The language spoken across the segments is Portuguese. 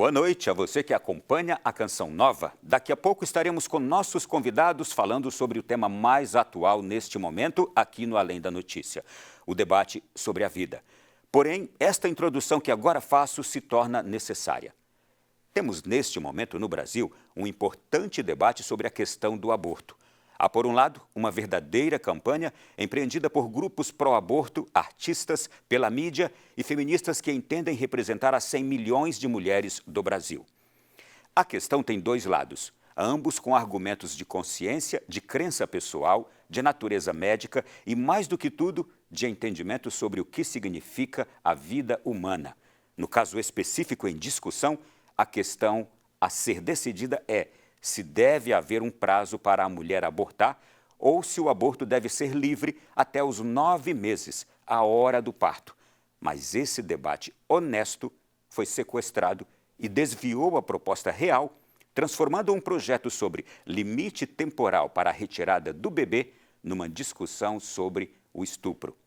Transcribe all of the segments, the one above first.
Boa noite a você que acompanha a Canção Nova. Daqui a pouco estaremos com nossos convidados falando sobre o tema mais atual neste momento aqui no Além da Notícia, o debate sobre a vida. Porém, esta introdução que agora faço se torna necessária. Temos neste momento no Brasil um importante debate sobre a questão do aborto. Há, por um lado, uma verdadeira campanha empreendida por grupos pró-aborto, artistas, pela mídia e feministas que entendem representar as 100 milhões de mulheres do Brasil. A questão tem dois lados, ambos com argumentos de consciência, de crença pessoal, de natureza médica e, mais do que tudo, de entendimento sobre o que significa a vida humana. No caso específico em discussão, a questão a ser decidida é se deve haver um prazo para a mulher abortar ou se o aborto deve ser livre até os 9 meses, a hora do parto. Mas esse debate honesto foi sequestrado e desviou a proposta real, transformando um projeto sobre limite temporal para a retirada do bebê numa discussão sobre o estupro.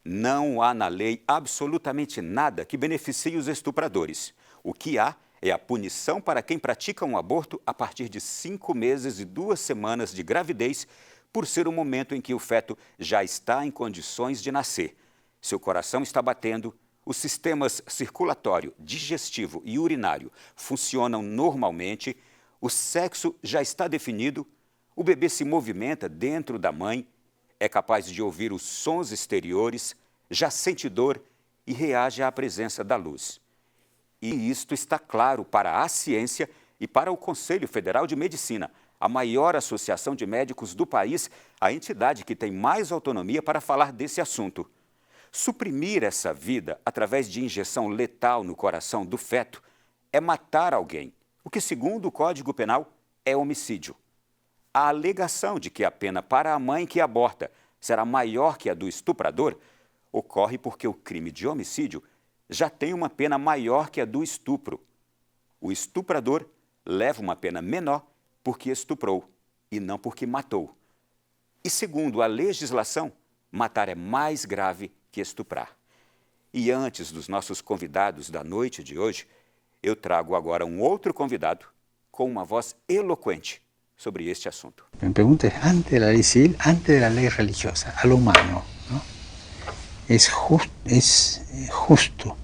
Não há na lei absolutamente nada que beneficie os estupradores. O que há é a punição para quem pratica um aborto a partir de 5 meses e 2 semanas de gravidez, por ser o momento em que o feto já está em condições de nascer. Seu coração está batendo, os sistemas circulatório, digestivo e urinário funcionam normalmente, o sexo já está definido, o bebê se movimenta dentro da mãe, é capaz de ouvir os sons exteriores, já sente dor e reage à presença da luz. E isto está claro para a ciência e para o Conselho Federal de Medicina, a maior associação de médicos do país, a entidade que tem mais autonomia para falar desse assunto. Suprimir essa vida através de injeção letal no coração do feto é matar alguém, o que, segundo o Código Penal, é homicídio. A alegação de que a pena para a mãe que aborta será maior que a do estuprador ocorre porque o crime de homicídio já tem uma pena maior que a do estupro. O estuprador leva uma pena menor porque estuprou e não porque matou. E segundo a legislação, matar é mais grave que estuprar. E antes dos nossos convidados da noite de hoje, eu trago agora um outro convidado com uma voz eloquente sobre este assunto. Me pergunta é antes da lei civil, antes da lei religiosa, a lo humano, ¿no? Es justo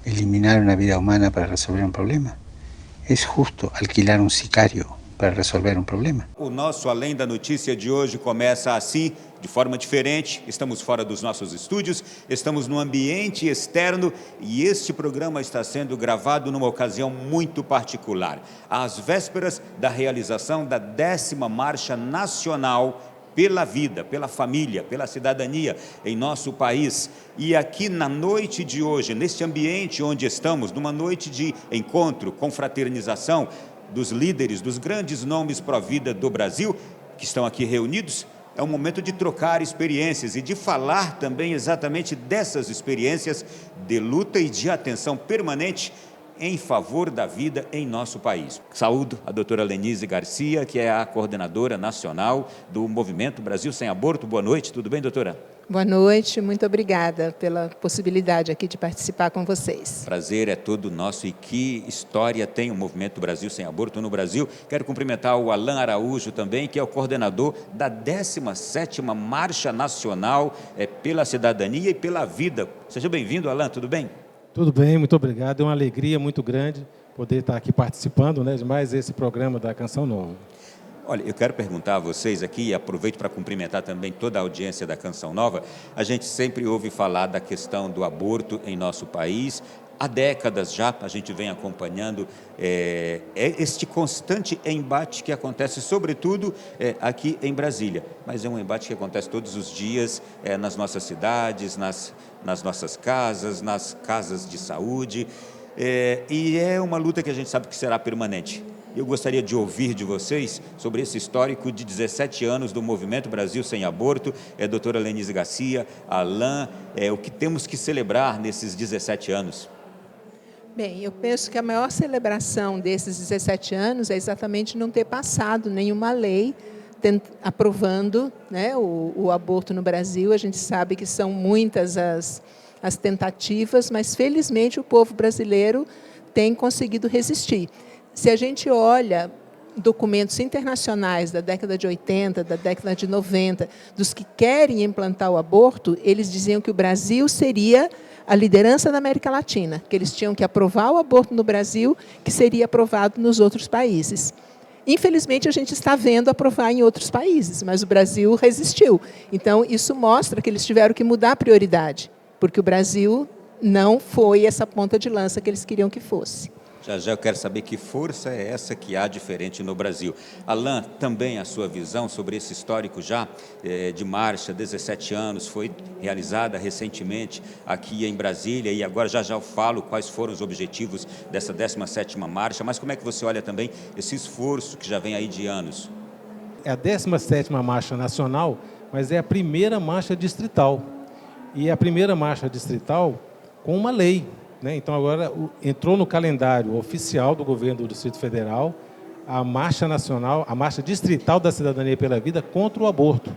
eliminar una vida humana para resolver un problema. Es justo alquilar un sicario para resolver um problema. O nosso Além da Notícia de hoje começa assim, de forma diferente. Estamos fora dos nossos estúdios, estamos no ambiente externo e este programa está sendo gravado numa ocasião muito particular, às vésperas da realização da 10ª Marcha Nacional pela vida, pela família, pela cidadania em nosso país. E aqui na noite de hoje, neste ambiente onde estamos, numa noite de encontro, confraternização dos líderes, dos grandes nomes pró-vida do Brasil, que estão aqui reunidos, é um momento de trocar experiências e de falar também exatamente dessas experiências de luta e de atenção permanente em favor da vida em nosso país. Saúdo a doutora Lenise Garcia, que é a coordenadora nacional do Movimento Brasil Sem Aborto. Boa noite, tudo bem, doutora? Boa noite, muito obrigada pela possibilidade aqui de participar com vocês. Prazer é todo nosso. E que história tem o Movimento Brasil Sem Aborto no Brasil. Quero cumprimentar o Alan Araújo também, que é o coordenador da 17ª Marcha Nacional pela Cidadania e pela Vida. Seja bem-vindo, Alan, tudo bem? Tudo bem, muito obrigado. É uma alegria muito grande poder estar aqui participando, de mais esse programa da Canção Nova. Olha, eu quero perguntar a vocês aqui, e aproveito para cumprimentar também toda a audiência da Canção Nova, a gente sempre ouve falar da questão do aborto em nosso país. Há décadas já a gente vem acompanhando este constante embate que acontece, sobretudo aqui em Brasília. Mas é um embate que acontece todos os dias nas nossas cidades, nas nossas casas, nas casas de saúde. E é uma luta que a gente sabe que será permanente. Eu gostaria de ouvir de vocês sobre esse histórico de 17 anos do Movimento Brasil Sem Aborto. Doutora Lenise Garcia, Alan, o que temos que celebrar nesses 17 anos? Bem, eu penso que a maior celebração desses 17 anos é exatamente não ter passado nenhuma lei aprovando, o aborto no Brasil. A gente sabe que são muitas as tentativas, mas felizmente o povo brasileiro tem conseguido resistir. Se a gente olha documentos internacionais da década de 80, da década de 90, dos que querem implantar o aborto, eles diziam que o Brasil seria a liderança da América Latina, que eles tinham que aprovar o aborto no Brasil, que seria aprovado nos outros países. Infelizmente, a gente está vendo aprovar em outros países, mas o Brasil resistiu. Então, isso mostra que eles tiveram que mudar a prioridade, porque o Brasil não foi essa ponta de lança que eles queriam que fosse. Já eu quero saber que força é essa que há diferente no Brasil. Alain, também a sua visão sobre esse histórico já de marcha, 17 anos, foi realizada recentemente aqui em Brasília, e agora já eu falo quais foram os objetivos dessa 17ª marcha, mas como é que você olha também esse esforço que já vem aí de anos? É a 17ª marcha nacional, mas é a primeira marcha distrital. E é a primeira marcha distrital com uma lei. Então, agora entrou no calendário oficial do governo do Distrito Federal a marcha nacional, a marcha distrital da cidadania pela vida contra o aborto.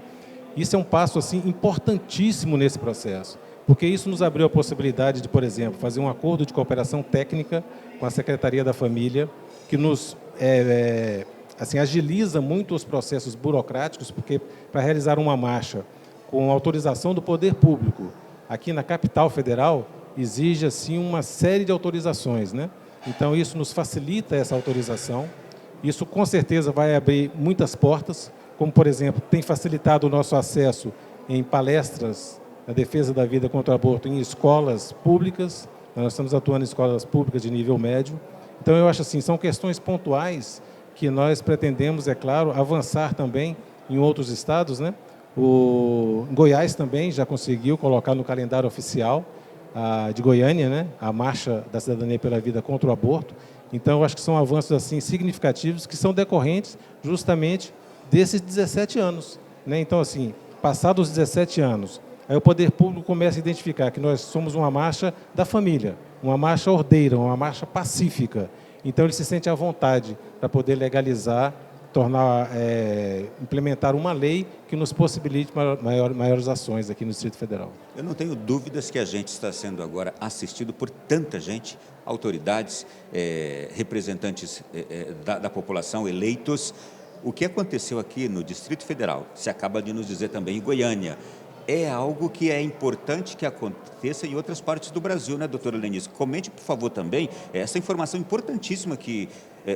Isso é um passo assim, importantíssimo nesse processo, porque isso nos abriu a possibilidade de, por exemplo, fazer um acordo de cooperação técnica com a Secretaria da Família, que nos assim, agiliza muito os processos burocráticos, porque para realizar uma marcha com autorização do poder público aqui na capital federal, exige assim uma série de autorizações, Então isso nos facilita essa autorização. Isso com certeza vai abrir muitas portas, como por exemplo tem facilitado o nosso acesso em palestras na defesa da vida contra o aborto em escolas públicas. Nós estamos atuando em escolas públicas de nível médio. Então eu acho assim, são questões pontuais que nós pretendemos, é claro, avançar também em outros estados, O Goiás também já conseguiu colocar no calendário oficial de Goiânia, a Marcha da Cidadania pela Vida contra o Aborto. Então, eu acho que são avanços assim, significativos que são decorrentes justamente desses 17 anos. Então, assim, passados os 17 anos, aí o poder público começa a identificar que nós somos uma marcha da família, uma marcha ordeira, uma marcha pacífica. Então, ele se sente à vontade para poder legalizar, implementar uma lei que nos possibilite maiores ações aqui no Distrito Federal. Eu não tenho dúvidas que a gente está sendo agora assistido por tanta gente, autoridades, representantes da população, eleitos. O que aconteceu aqui no Distrito Federal, se acaba de nos dizer também em Goiânia, é algo que é importante que aconteça em outras partes do Brasil, doutora Lenice? Comente, por favor, também essa informação importantíssima que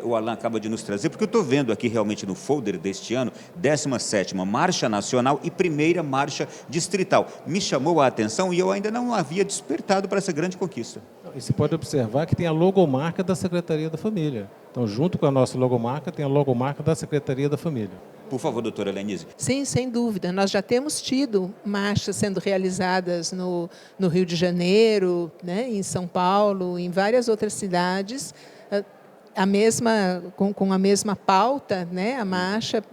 o Alain acaba de nos trazer, porque eu estou vendo aqui realmente no folder deste ano, 17ª Marcha Nacional e primeira Marcha Distrital. Me chamou a atenção e eu ainda não havia despertado para essa grande conquista. E você pode observar que tem a logomarca da Secretaria da Família. Então, junto com a nossa logomarca, tem a logomarca da Secretaria da Família. Por favor, doutora Lenice. Sim, sem dúvida. Nós já temos tido marchas sendo realizadas no Rio de Janeiro, em São Paulo, em várias outras cidades, com a mesma pauta, a marcha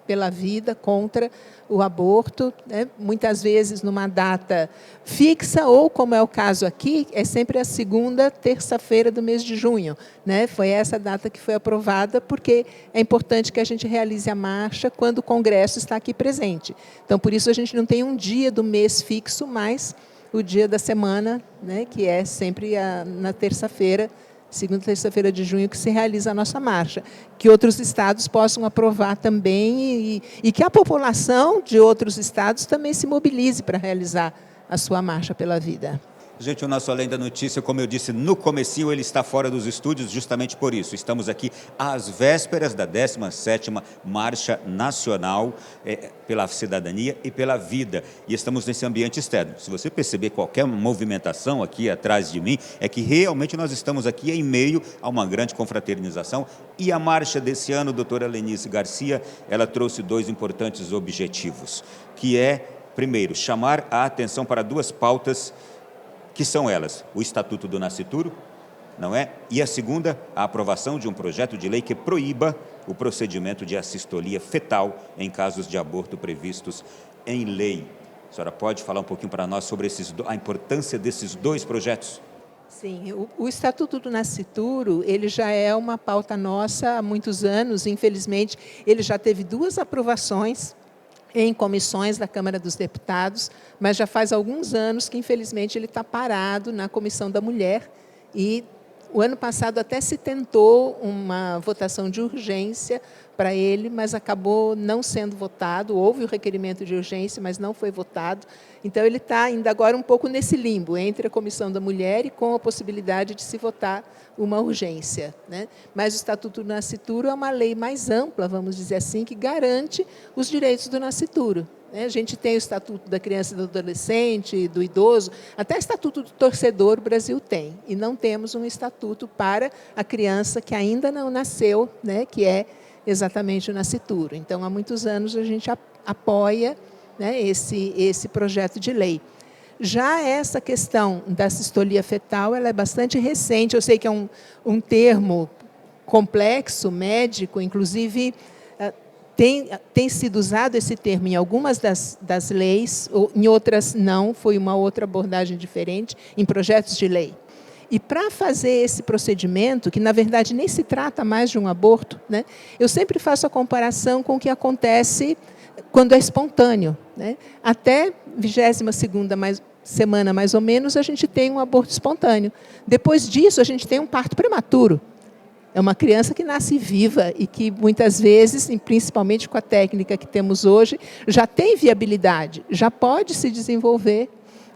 pela vida contra o aborto, muitas vezes numa data fixa, ou, como é o caso aqui, é sempre a segunda terça-feira do mês de junho. Foi essa data que foi aprovada, porque é importante que a gente realize a marcha quando o Congresso está aqui presente. Então, por isso, a gente não tem um dia do mês fixo, mas o dia da semana, que é sempre na terça-feira, segunda terça-feira de junho, que se realiza a nossa marcha. Que outros estados possam aprovar também e que a população de outros estados também se mobilize para realizar a sua marcha pela vida. Gente, o nosso Além da Notícia, como eu disse no comecinho, ele está fora dos estúdios justamente por isso. Estamos aqui às vésperas da 17ª Marcha Nacional pela Cidadania e pela Vida. E estamos nesse ambiente externo. Se você perceber qualquer movimentação aqui atrás de mim, é que realmente nós estamos aqui em meio a uma grande confraternização. E a marcha desse ano, doutora Lenice Garcia, ela trouxe 2 importantes objetivos, que é, primeiro, chamar a atenção para 2 pautas que são elas, o Estatuto do Nascituro, e a segunda, a aprovação de um projeto de lei que proíba o procedimento de assistolia fetal em casos de aborto previstos em lei. A senhora pode falar um pouquinho para nós sobre a importância desses 2 projetos? Sim, o Estatuto do Nascituro, ele já é uma pauta nossa há muitos anos. Infelizmente, ele já teve 2 aprovações em comissões da Câmara dos Deputados, mas já faz alguns anos que, infelizmente, ele está parado na Comissão da Mulher, e O ano passado até se tentou uma votação de urgência para ele, mas acabou não sendo votado. Houve o requerimento de urgência, mas não foi votado. Então, ele está ainda agora um pouco nesse limbo, entre a Comissão da Mulher e com a possibilidade de se votar uma urgência, né? Mas o Estatuto do Nascituro é uma lei mais ampla, vamos dizer assim, que garante os direitos do nascituro. A gente tem o Estatuto da Criança e do Adolescente, do Idoso, até o Estatuto do Torcedor o Brasil tem. E não temos um estatuto para a criança que ainda não nasceu, né, que é exatamente o nascituro. Então, há muitos anos a gente apoia, né, esse projeto de lei. Já essa questão da sistolia fetal, ela é bastante recente. Eu sei que é um termo complexo, médico, inclusive tem sido usado esse termo em algumas das leis, ou em outras não, foi uma outra abordagem diferente, em projetos de lei. E para fazer esse procedimento, que na verdade nem se trata mais de um aborto, né, eu sempre faço a comparação com o que acontece quando é espontâneo, né? Até 22ª semana, mais ou menos, a gente tem um aborto espontâneo. Depois disso, a gente tem um parto prematuro. É uma criança que nasce viva e que, muitas vezes, e principalmente com a técnica que temos hoje, já tem viabilidade, já pode se desenvolver,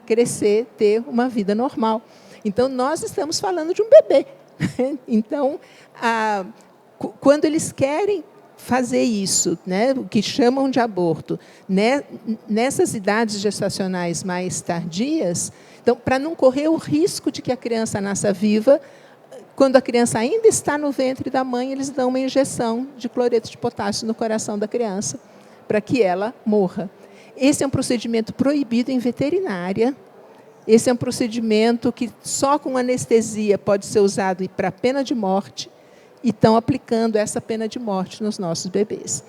crescer, ter uma vida normal. Então, nós estamos falando de um bebê. Então, quando eles querem fazer isso, né, o que chamam de aborto, né, nessas idades gestacionais mais tardias, então, para não correr o risco de que a criança nasça viva, quando a criança ainda está no ventre da mãe, eles dão uma injeção de cloreto de potássio no coração da criança, para que ela morra. Esse é um procedimento proibido em veterinária. Esse é um procedimento que só com anestesia pode ser usado para pena de morte, e estão aplicando essa pena de morte nos nossos bebês.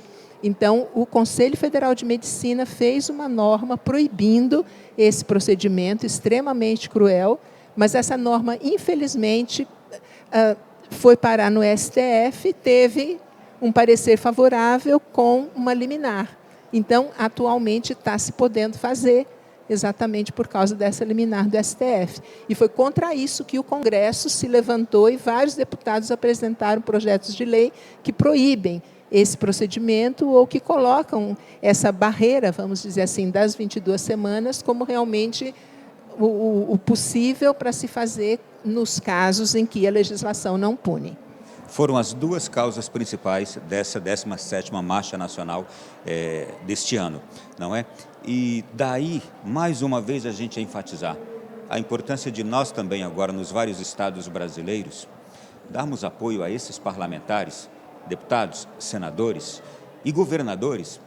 Então, o Conselho Federal de Medicina fez uma norma proibindo esse procedimento extremamente cruel, mas essa norma, infelizmente, foi parar no STF, teve um parecer favorável com uma liminar. Então, atualmente, está se podendo fazer, exatamente por causa dessa liminar do STF. E foi contra isso que o Congresso se levantou e vários deputados apresentaram projetos de lei que proíbem esse procedimento ou que colocam essa barreira, vamos dizer assim, das 22 semanas como realmente o possível para se fazer nos casos em que a legislação não pune. Foram as duas causas principais dessa 17ª Marcha Nacional deste ano, não é? E daí, mais uma vez, a gente enfatizar a importância de nós também agora, nos vários estados brasileiros, darmos apoio a esses parlamentares, deputados, senadores e governadores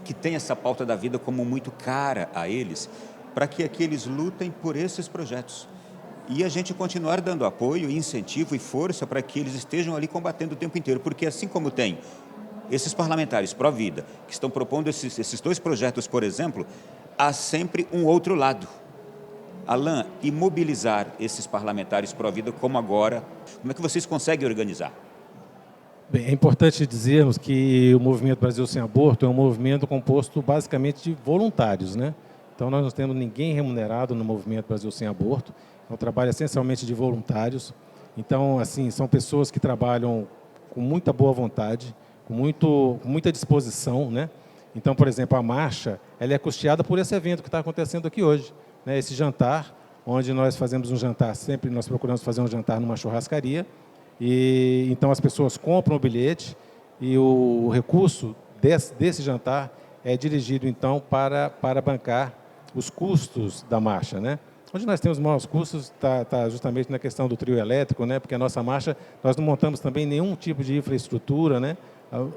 que têm essa pauta da vida como muito cara a eles, para que eles lutem por esses projetos. E a gente continuar dando apoio, incentivo e força para que eles estejam ali combatendo o tempo inteiro, porque assim como tem esses parlamentares pró-vida, que estão propondo esses dois projetos, por exemplo, há sempre um outro lado. Alain, e mobilizar esses parlamentares pró-vida como agora, como é que vocês conseguem organizar? Bem, é importante dizermos que o Movimento Brasil Sem Aborto é um movimento composto basicamente de voluntários, né? Então, nós não temos ninguém remunerado no Movimento Brasil Sem Aborto, é um trabalho essencialmente de voluntários. Então, assim, são pessoas que trabalham com muita boa vontade, com muita disposição, né? Então, por exemplo, a marcha, ela é custeada por esse evento que está acontecendo aqui hoje, né? Esse jantar, onde nós fazemos um jantar, sempre nós procuramos fazer um jantar numa churrascaria, e então as pessoas compram o bilhete e o recurso desse jantar é dirigido, então, para bancar os custos da marcha, né? Onde nós temos maiores custos está justamente na questão do trio elétrico, né? Porque a nossa marcha, nós não montamos também nenhum tipo de infraestrutura, né?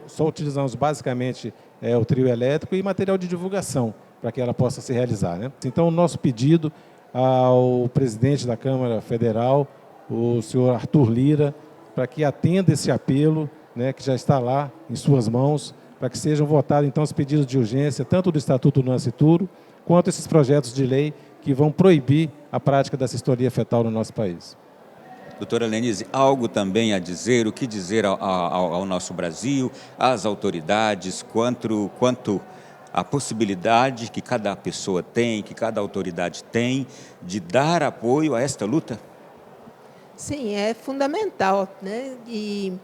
Só utilizamos basicamente o trio elétrico e material de divulgação para que ela possa se realizar, né? Então, o nosso pedido ao presidente da Câmara Federal, o senhor Arthur Lira, para que atenda esse apelo, né, que já está lá em suas mãos, para que sejam votados, então, os pedidos de urgência, tanto do Estatuto do Nascituro, quanto esses projetos de lei que vão proibir a prática da sistolia fetal no nosso país. Doutora Lenise, algo também a dizer, o que dizer ao nosso Brasil, às autoridades, quanto à possibilidade que cada pessoa tem, que cada autoridade tem, de dar apoio a esta luta? Sim, é fundamental, né? E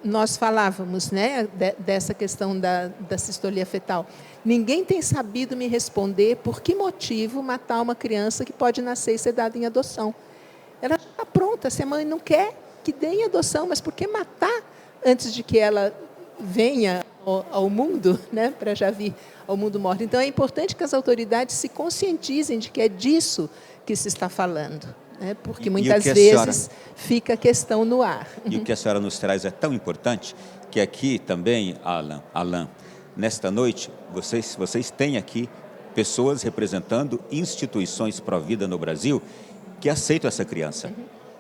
nós falávamos, né, dessa questão da sistolia fetal. Ninguém tem sabido me responder por que motivo matar uma criança que pode nascer e ser dada em adoção. Ela já está pronta, se a mãe não quer que dê em adoção, mas por que matar antes de que ela venha ao mundo, né, para já vir ao mundo morto? Então, é importante que as autoridades se conscientizem de que é disso que se está falando, né, porque muitas vezes fica a questão no ar. E o que a senhora nos traz é tão importante que aqui também, Alain, nesta noite, vocês têm aqui pessoas representando instituições pró-vida no Brasil que aceitam essa criança.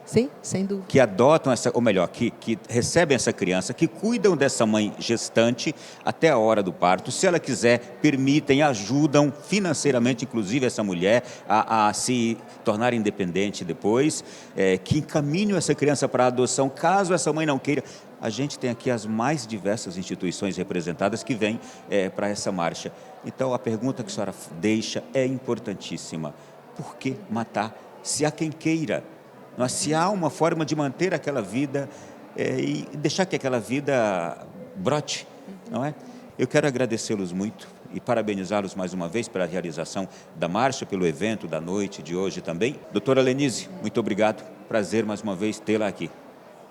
Sim, sem dúvida. Que adotam essa, ou melhor, que recebem essa criança, que cuidam dessa mãe gestante até a hora do parto. Se ela quiser, permitem, ajudam financeiramente, inclusive, essa mulher a se tornar independente depois, que encaminham essa criança para a adoção, caso essa mãe não queira. A gente tem aqui as mais diversas instituições representadas que vêm para essa marcha. Então, a pergunta que a senhora deixa é importantíssima. Por que matar se há quem queira? Mas se há uma forma de manter aquela vida e deixar que aquela vida brote, não é? Eu quero agradecê-los muito e parabenizá-los mais uma vez pela realização da marcha, pelo evento da noite de hoje também. Doutora Lenise, muito obrigado. Prazer mais uma vez tê-la aqui.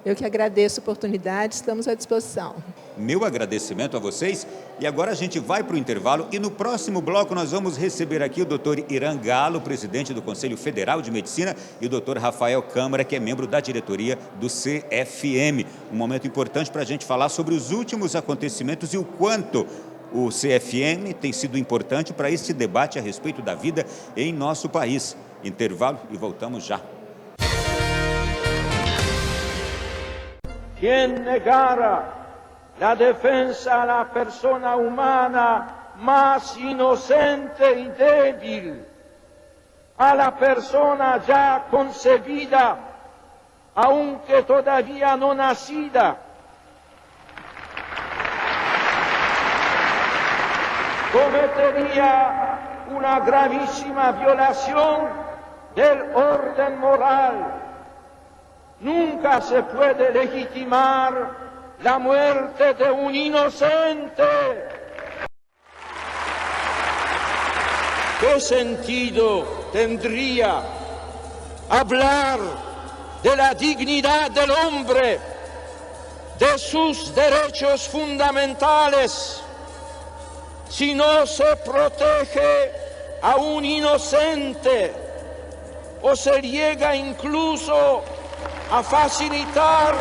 Eu que agradeço a oportunidade, estamos à disposição. Meu agradecimento a vocês. E agora a gente vai para o intervalo e no próximo bloco nós vamos receber aqui o Dr. Irã Galo, presidente do Conselho Federal de Medicina, e o Dr. Rafael Câmara, que é membro da diretoria do CFM. Um momento importante para a gente falar sobre os últimos acontecimentos e o quanto o CFM tem sido importante para este debate a respeito da vida em nosso país. Intervalo e voltamos já. Quien negara la defensa a la persona humana más inocente y débil, a la persona ya concebida, aunque todavía no nacida, cometería una gravísima violación del orden moral. Nunca se puede legitimar la muerte de un inocente. ¿Qué sentido tendría hablar de la dignidad del hombre, de sus derechos fundamentales, si no se protege a un inocente o se llega incluso a facilitar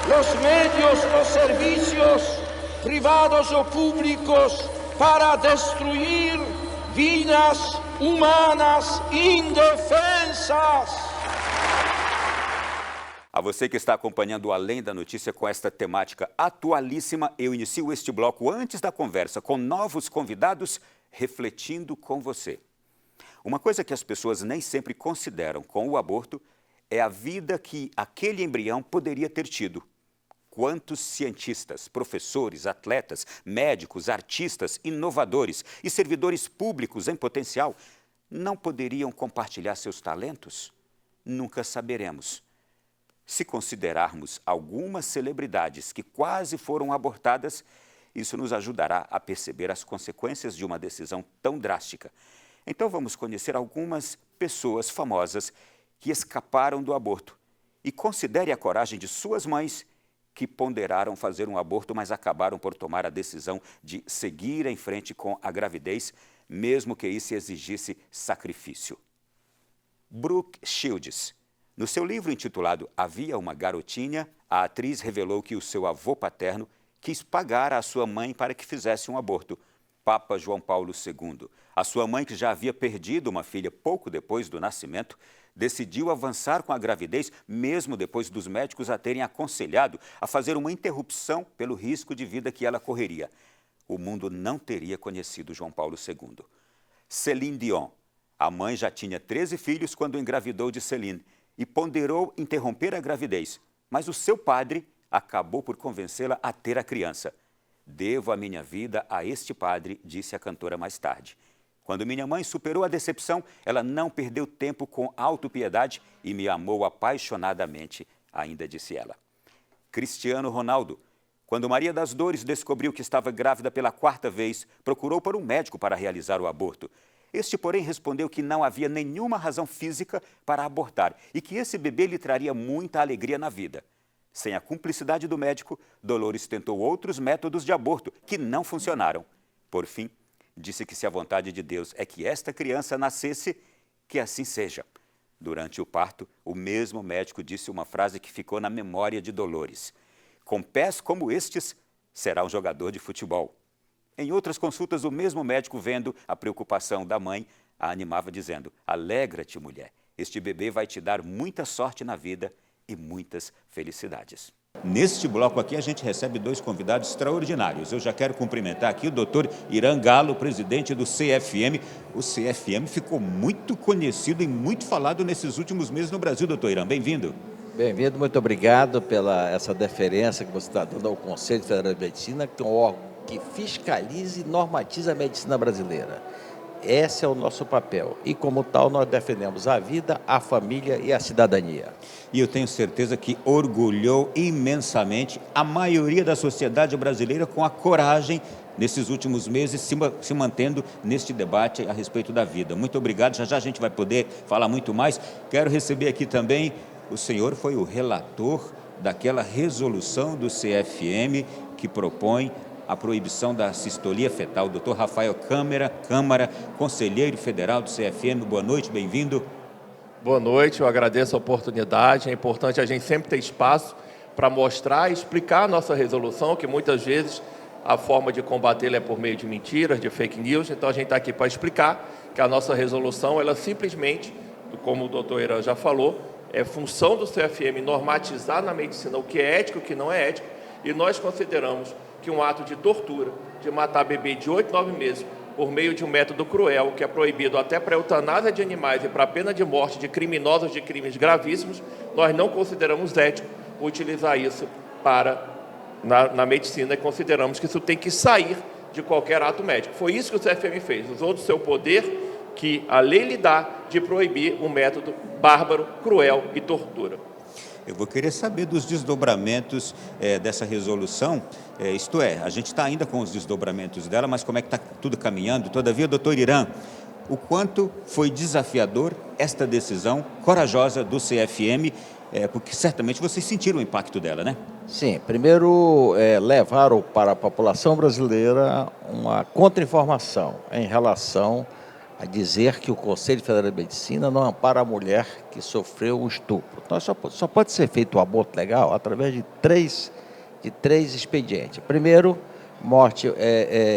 los medios, los servicios privados o públicos para destruir vidas humanas indefensas? A você que está acompanhando o Além da Notícia com esta temática atualíssima, eu inicio este bloco antes da conversa com novos convidados, refletindo com você. Uma coisa que as pessoas nem sempre consideram com o aborto é a vida que aquele embrião poderia ter tido. Quantos cientistas, professores, atletas, médicos, artistas, inovadores e servidores públicos em potencial não poderiam compartilhar seus talentos? Nunca saberemos. Se considerarmos algumas celebridades que quase foram abortadas, isso nos ajudará a perceber as consequências de uma decisão tão drástica. Então vamos conhecer algumas pessoas famosas que escaparam do aborto e considere a coragem de suas mães que ponderaram fazer um aborto, mas acabaram por tomar a decisão de seguir em frente com a gravidez, mesmo que isso exigisse sacrifício. Brooke Shields. No seu livro intitulado Havia uma Garotinha, a atriz revelou que o seu avô paterno quis pagar à sua mãe para que fizesse um aborto, Papa João Paulo II. A sua mãe, que já havia perdido uma filha pouco depois do nascimento, decidiu avançar com a gravidez, mesmo depois dos médicos a terem aconselhado a fazer uma interrupção pelo risco de vida que ela correria. O mundo não teria conhecido João Paulo II. Celine Dion. A mãe já tinha 13 filhos quando engravidou de Celine e ponderou interromper a gravidez, mas o seu padre acabou por convencê-la a ter a criança. Devo a minha vida a este padre, disse a cantora mais tarde. Quando minha mãe superou a decepção, ela não perdeu tempo com autopiedade e me amou apaixonadamente, ainda disse ela. Cristiano Ronaldo. Quando Maria das Dores descobriu que estava grávida pela 4ª vez, procurou por um médico para realizar o aborto. Este, porém, respondeu que não havia nenhuma razão física para abortar e que esse bebê lhe traria muita alegria na vida. Sem a cumplicidade do médico, Dolores tentou outros métodos de aborto que não funcionaram. Por fim, disse que se a vontade de Deus é que esta criança nascesse, que assim seja. Durante o parto, o mesmo médico disse uma frase que ficou na memória de Dolores. Com pés como estes, será um jogador de futebol. Em outras consultas, o mesmo médico, vendo a preocupação da mãe, a animava dizendo: alegra-te, mulher, este bebê vai te dar muita sorte na vida e muitas felicidades. Neste bloco aqui, a gente recebe 2 convidados extraordinários. Eu já quero cumprimentar aqui o doutor Irã Galo, presidente do CFM. O CFM ficou muito conhecido e muito falado nesses últimos meses no Brasil, doutor Irã. Bem-vindo. Bem-vindo, muito obrigado pela essa deferência que você está dando ao Conselho Federal de Medicina, que é um órgão que fiscaliza e normatiza a medicina brasileira. Esse é o nosso papel e, como tal, nós defendemos a vida, a família e a cidadania. E eu tenho certeza que orgulhou imensamente a maioria da sociedade brasileira com a coragem, nesses últimos meses, se mantendo neste debate a respeito da vida. Muito obrigado, já a gente vai poder falar muito mais. Quero receber aqui também, o senhor foi o relator daquela resolução do CFM que propõe a proibição da sistolia fetal. Dr. Rafael Câmara, conselheiro federal do CFM, boa noite, bem-vindo. Boa noite, eu agradeço a oportunidade. É importante a gente sempre ter espaço para mostrar e explicar a nossa resolução, que muitas vezes a forma de combatê-la é por meio de mentiras, de fake news. Então a gente está aqui para explicar que a nossa resolução, ela simplesmente, como o doutor Irã já falou, é função do CFM normatizar na medicina o que é ético e o que não é ético, e nós consideramos que um ato de tortura, de matar bebê de 8, 9 meses, por meio de um método cruel, que é proibido até para a eutanásia de animais e para a pena de morte de criminosos de crimes gravíssimos, nós não consideramos ético utilizar isso na medicina e consideramos que isso tem que sair de qualquer ato médico. Foi isso que o CFM fez, usou do seu poder que a lei lhe dá de proibir um método bárbaro, cruel e tortura. Eu vou querer saber dos desdobramentos dessa resolução, isto é, a gente está ainda com os desdobramentos dela, mas como é que está tudo caminhando? Todavia, doutor Irã, o quanto foi desafiador esta decisão corajosa do CFM, porque certamente vocês sentiram o impacto dela, né? Sim, primeiro levaram para a população brasileira uma contra-informação em relação a dizer que o Conselho Federal de Medicina não ampara a mulher que sofreu um estupro. Então, só pode ser feito o aborto legal através de três expedientes. Primeiro,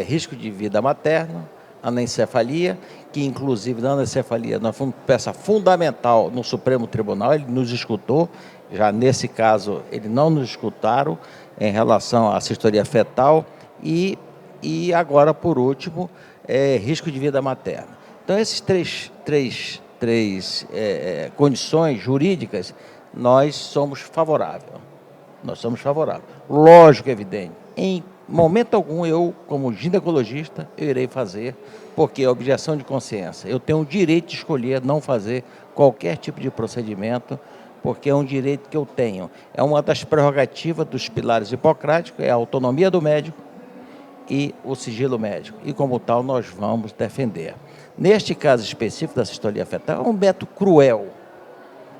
risco de vida materna, anencefalia, que inclusive na anencefalia nós fomos peça fundamental no Supremo Tribunal, ele nos escutou, já nesse caso ele não nos escutaram em relação à sistolia fetal e agora, por último, risco de vida materna. Então, esses três condições jurídicas, nós somos favoráveis. Lógico, evidente. Em momento algum, eu, como ginecologista, eu irei fazer, porque é objeção de consciência. Eu tenho o direito de escolher não fazer qualquer tipo de procedimento, porque é um direito que eu tenho. É uma das prerrogativas dos pilares hipocráticos, é a autonomia do médico e o sigilo médico. E, como tal, nós vamos defender. Neste caso específico da sistolia fetal, é um método cruel.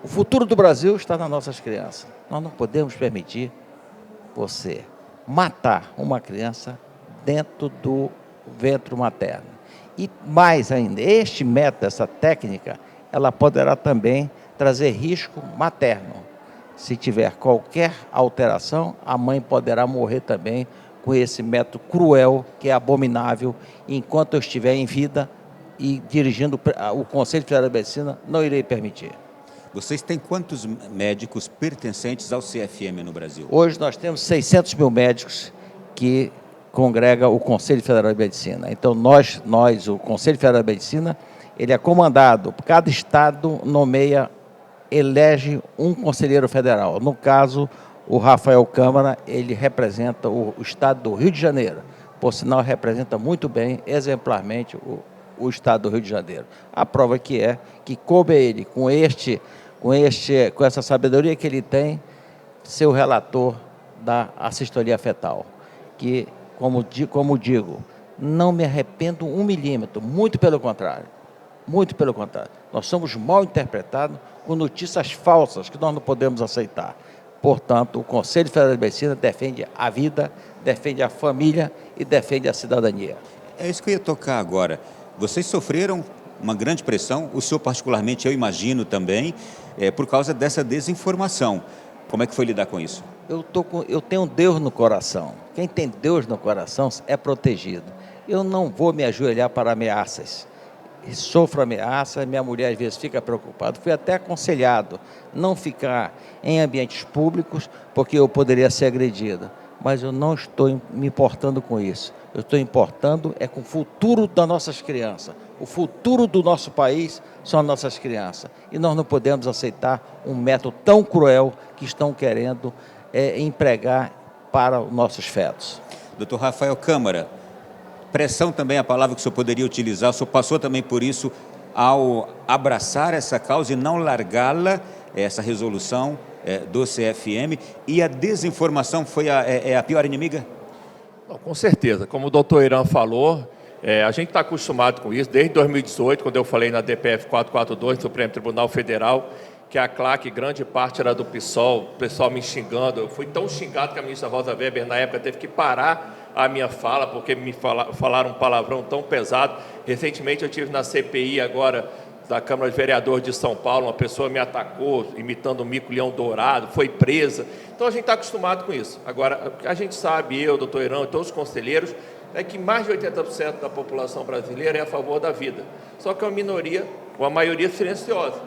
O futuro do Brasil está nas nossas crianças. Nós não podemos permitir você matar uma criança dentro do ventre materno. E mais ainda, este método, essa técnica, ela poderá também trazer risco materno. Se tiver qualquer alteração, a mãe poderá morrer também com esse método cruel, que é abominável. Enquanto eu estiver em vida e dirigindo o Conselho Federal de Medicina, não irei permitir. Vocês têm quantos médicos pertencentes ao CFM no Brasil? Hoje nós temos 600 mil médicos que congrega o Conselho Federal de Medicina. Então, o Conselho Federal de Medicina, ele é comandado, cada estado elege um conselheiro federal. No caso, o Rafael Câmara, ele representa o estado do Rio de Janeiro. Por sinal, representa muito bem, exemplarmente, o Estado do Rio de Janeiro. A prova que coube a ele, com essa sabedoria que ele tem, ser o relator da assistolia fetal, que, como digo, não me arrependo 1 milímetro, muito pelo contrário. Muito pelo contrário. Nós somos mal interpretados com notícias falsas que nós não podemos aceitar. Portanto, o Conselho Federal de Medicina defende a vida, defende a família e defende a cidadania. É isso que eu ia tocar agora. Vocês sofreram uma grande pressão, o senhor particularmente, eu imagino também, por causa dessa desinformação. Como é que foi lidar com isso? Eu tenho Deus no coração. Quem tem Deus no coração é protegido. Eu não vou me ajoelhar para ameaças. Sofro ameaça, minha mulher às vezes fica preocupada. Fui até aconselhado não ficar em ambientes públicos, porque eu poderia ser agredido. Mas eu não estou me importando com isso. Eu estou importando com o futuro das nossas crianças. O futuro do nosso país são as nossas crianças. E nós não podemos aceitar um método tão cruel que estão querendo empregar para os nossos fetos. Dr. Rafael Câmara, pressão também é a palavra que o senhor poderia utilizar. O senhor passou também por isso ao abraçar essa causa e não largá-la, essa resolução do CFM, e a desinformação foi a pior inimiga? Não, com certeza. Como o doutor Irã falou, a gente está acostumado com isso. Desde 2018, quando eu falei na DPF 442, Supremo Tribunal Federal, que a CLAC, grande parte era do PSOL, o pessoal me xingando. Eu fui tão xingado que a ministra Rosa Weber, na época, teve que parar a minha fala, porque me falaram um palavrão tão pesado. Recentemente, eu estive na CPI agora, da Câmara de Vereadores de São Paulo, uma pessoa me atacou, imitando o mico-leão dourado, foi presa. Então, a gente está acostumado com isso. Agora, a gente sabe, eu, doutor Irã e todos os conselheiros, é que mais de 80% da população brasileira é a favor da vida. Só que é uma minoria, uma maioria silenciosa,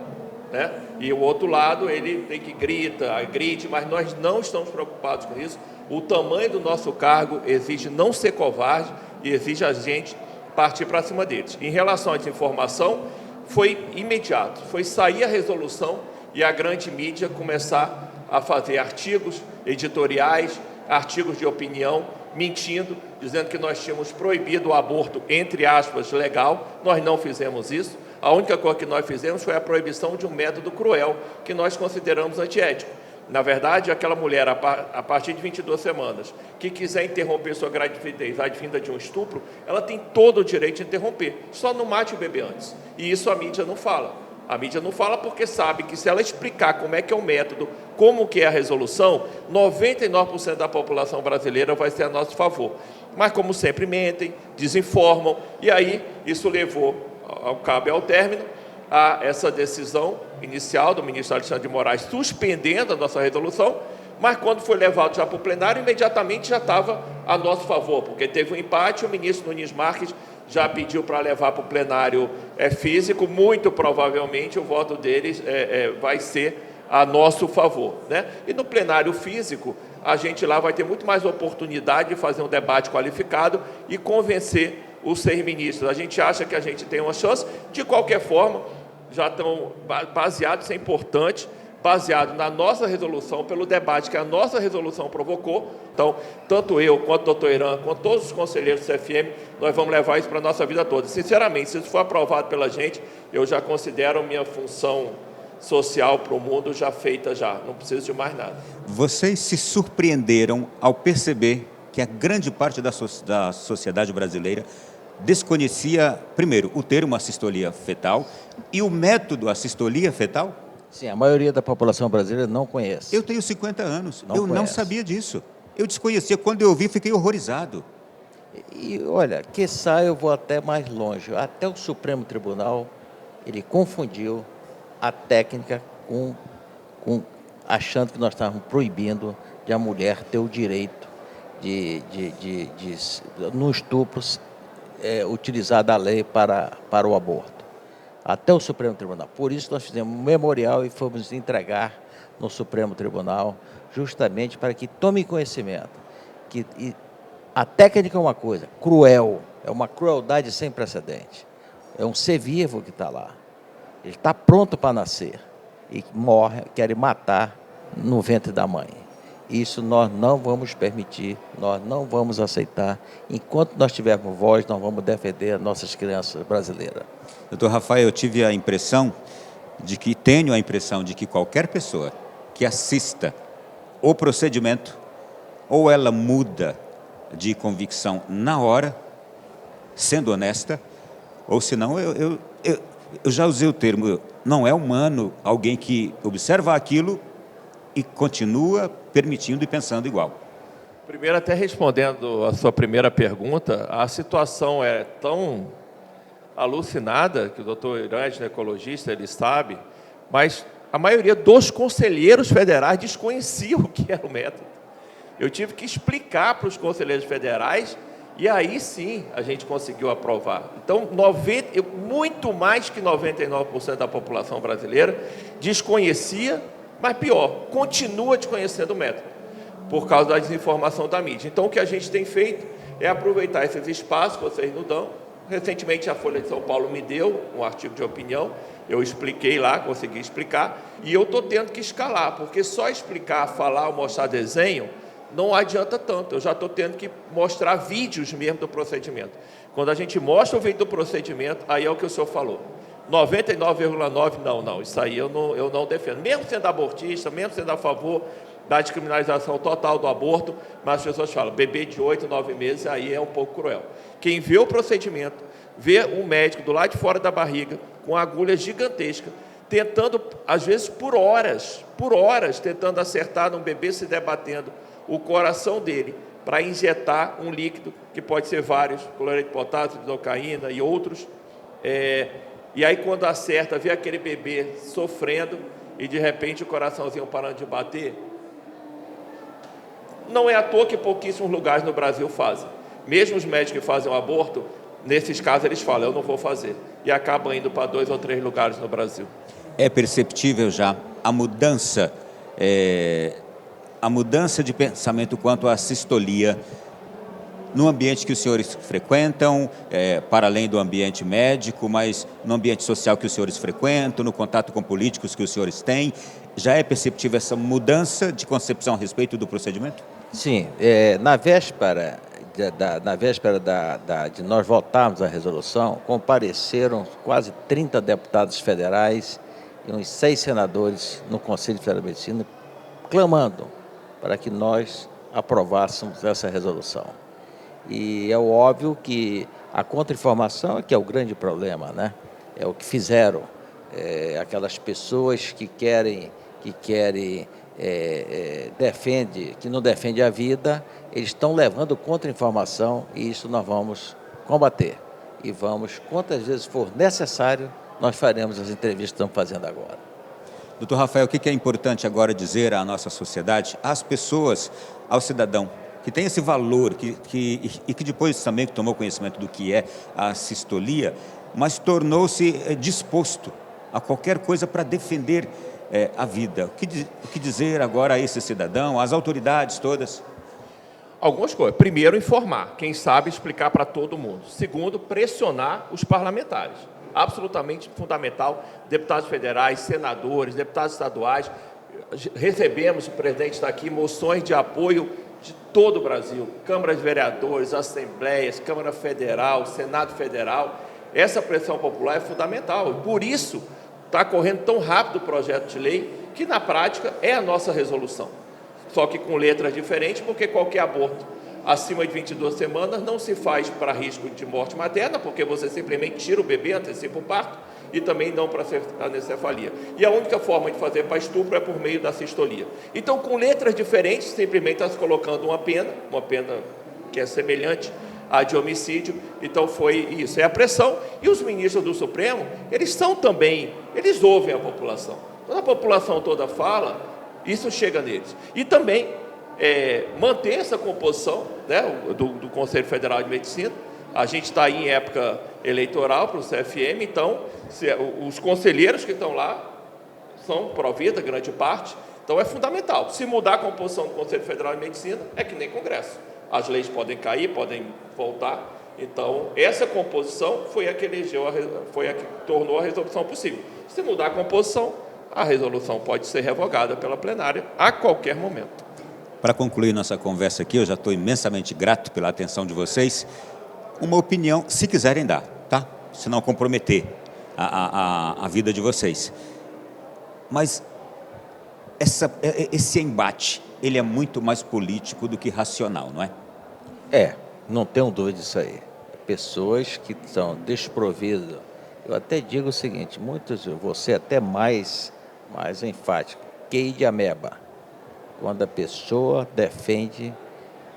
né? E o outro lado, ele tem que grite, mas nós não estamos preocupados com isso. O tamanho do nosso cargo exige não ser covarde e exige a gente partir para cima deles. Em relação à desinformação, foi imediato, foi sair a resolução e a grande mídia começar a fazer artigos editoriais, artigos de opinião, mentindo, dizendo que nós tínhamos proibido o aborto, entre aspas, legal. Nós não fizemos isso. A única coisa que nós fizemos foi a proibição de um método cruel que nós consideramos antiético. Na verdade, aquela mulher, a partir de 22 semanas, que quiser interromper sua gravidez advinda de um estupro, ela tem todo o direito de interromper. Só não mate o bebê antes. E isso a mídia não fala. A mídia não fala porque sabe que se ela explicar como é que é o método, como que é a resolução, 99% da população brasileira vai ser a nosso favor. Mas, como sempre, mentem, desinformam, e aí isso levou ao cabo e ao término a essa decisão inicial do ministro Alexandre de Moraes suspendendo a nossa resolução, mas quando foi levado já para o plenário, imediatamente já estava a nosso favor, porque teve um empate, o ministro Nunes Marques já pediu para levar para o plenário físico, muito provavelmente o voto deles vai ser a nosso favor, né? E no plenário físico, a gente lá vai ter muito mais oportunidade de fazer um debate qualificado e convencer os 6 ministros. A gente acha que a gente tem uma chance, de qualquer forma, já estão baseados, isso é importante, baseado na nossa resolução, pelo debate que a nossa resolução provocou. Então, tanto eu, quanto o doutor Irã, quanto todos os conselheiros do CFM, nós vamos levar isso para a nossa vida toda. Sinceramente, se isso for aprovado pela gente, eu já considero minha função social para o mundo já feita já, não preciso de mais nada. Vocês se surpreenderam ao perceber que a grande parte da sociedade brasileira desconhecia, primeiro, o termo assistolia fetal e o método assistolia fetal? Sim, a maioria da população brasileira não conhece. Eu tenho 50 anos, não não sabia disso. Eu desconhecia, quando eu vi, fiquei horrorizado. E olha, quiçá eu vou até mais longe. Até o Supremo Tribunal, ele confundiu a técnica achando que nós estávamos proibindo de a mulher ter o direito no estupro, utilizar da lei para o aborto. Até o Supremo Tribunal. Por isso nós fizemos um memorial e fomos entregar no Supremo Tribunal, justamente para que tome conhecimento que a técnica é uma coisa cruel, é uma crueldade sem precedente. É um ser vivo que está lá. Ele está pronto para nascer e morre, quer matar no ventre da mãe. Isso nós não vamos permitir, nós não vamos aceitar. Enquanto nós tivermos voz, nós vamos defender as nossas crianças brasileiras. Doutor Rafael, eu tenho a impressão de que qualquer pessoa que assista o procedimento, ou ela muda de convicção na hora, sendo honesta, ou senão, eu já usei o termo, não é humano alguém que observa aquilo e continua permitindo e pensando igual. Primeiro, até respondendo a sua primeira pergunta, a situação é tão alucinada, que o doutor Irã, ginecologista, ele sabe, mas a maioria dos conselheiros federais desconheciam o que era o método. Eu tive que explicar para os conselheiros federais e aí sim a gente conseguiu aprovar. Então, muito mais que 99% da população brasileira desconhecia, mas pior, continua desconhecendo o método, por causa da desinformação da mídia. Então, o que a gente tem feito é aproveitar esses espaços que vocês nos dão. Recentemente, a Folha de São Paulo me deu um artigo de opinião, eu expliquei lá, consegui explicar, e eu estou tendo que escalar, porque só explicar, falar ou mostrar desenho não adianta tanto. Eu já estou tendo que mostrar vídeos mesmo do procedimento. Quando a gente mostra o vídeo do procedimento, aí é o que o senhor falou. 99,9%, não, isso aí eu não defendo. Mesmo sendo abortista, mesmo sendo a favor da descriminalização total do aborto, mas as pessoas falam, bebê de 8, 9 meses, aí é um pouco cruel. Quem vê o procedimento, vê um médico do lado de fora da barriga, com agulha gigantesca, tentando, às vezes por horas, tentando acertar num bebê, se debatendo o coração dele, para injetar um líquido, que pode ser vários, cloreto de potássio, lidocaína e outros, e aí quando acerta, vê aquele bebê sofrendo, e de repente o coraçãozinho parando de bater. Não é à toa que pouquíssimos lugares no Brasil fazem. Mesmo os médicos que fazem o aborto, nesses casos eles falam, eu não vou fazer. E acabam indo para 2 ou 3 lugares no Brasil. É perceptível já a mudança de pensamento quanto à sistolia no ambiente que os senhores frequentam, para além do ambiente médico, mas no ambiente social que os senhores frequentam, no contato com políticos que os senhores têm, já é perceptível essa mudança de concepção a respeito do procedimento? Sim, na véspera de nós votarmos a resolução, compareceram quase 30 deputados federais e uns 6 senadores no Conselho Federal de Medicina, clamando para que nós aprovássemos essa resolução. E é óbvio que a contra-informação é que é o grande problema, né? É o que fizeram aquelas pessoas que não defendem a vida, eles estão levando contra-informação e isso nós vamos combater. E vamos, quantas vezes for necessário, nós faremos as entrevistas que estamos fazendo agora. Doutor Rafael, o que é importante agora dizer à nossa sociedade, às pessoas, ao cidadão, que tem esse valor e que depois também tomou conhecimento do que é a sistolia, mas tornou-se disposto a qualquer coisa para defender a vida. O que dizer agora a esse cidadão, às autoridades todas? Algumas coisas. Primeiro, informar. Quem sabe, explicar para todo mundo. Segundo, pressionar os parlamentares. Absolutamente fundamental. Deputados federais, senadores, deputados estaduais. Recebemos, o presidente está aqui, moções de apoio de todo o Brasil. Câmara de Vereadores, Assembleias, Câmara Federal, Senado Federal. Essa pressão popular é fundamental. Por isso, está correndo tão rápido o projeto de lei, que na prática é a nossa resolução. Só que com letras diferentes, porque qualquer aborto acima de 22 semanas não se faz para risco de morte materna, porque você simplesmente tira o bebê, antecipa o parto, e também não para anencefalia. E a única forma de fazer para estupro é por meio da sistolia. Então, com letras diferentes, simplesmente está se colocando uma pena que é semelhante à de homicídio. Então, foi isso. É a pressão. E os ministros do Supremo, eles ouvem a população. Quando a população toda fala, isso chega neles. E também manter essa composição, né, do Conselho Federal de Medicina. A gente está aí em época eleitoral para o CFM, então os conselheiros que estão lá são pró-vida, grande parte, então é fundamental. Se mudar a composição do Conselho Federal de Medicina, é que nem Congresso. As leis podem cair, podem voltar. Então, essa composição foi a que tornou a resolução possível. Se mudar a composição, a resolução pode ser revogada pela plenária a qualquer momento. Para concluir nossa conversa aqui, eu já estou imensamente grato pela atenção de vocês. Uma opinião, se quiserem dar, tá? Se não comprometer a vida de vocês. Mas esse embate, ele é muito mais político do que racional, não é? Não tenho dúvida disso aí. Pessoas que são desprovidas. Eu até digo o seguinte, você até mais enfático, QI de ameba, quando a pessoa defende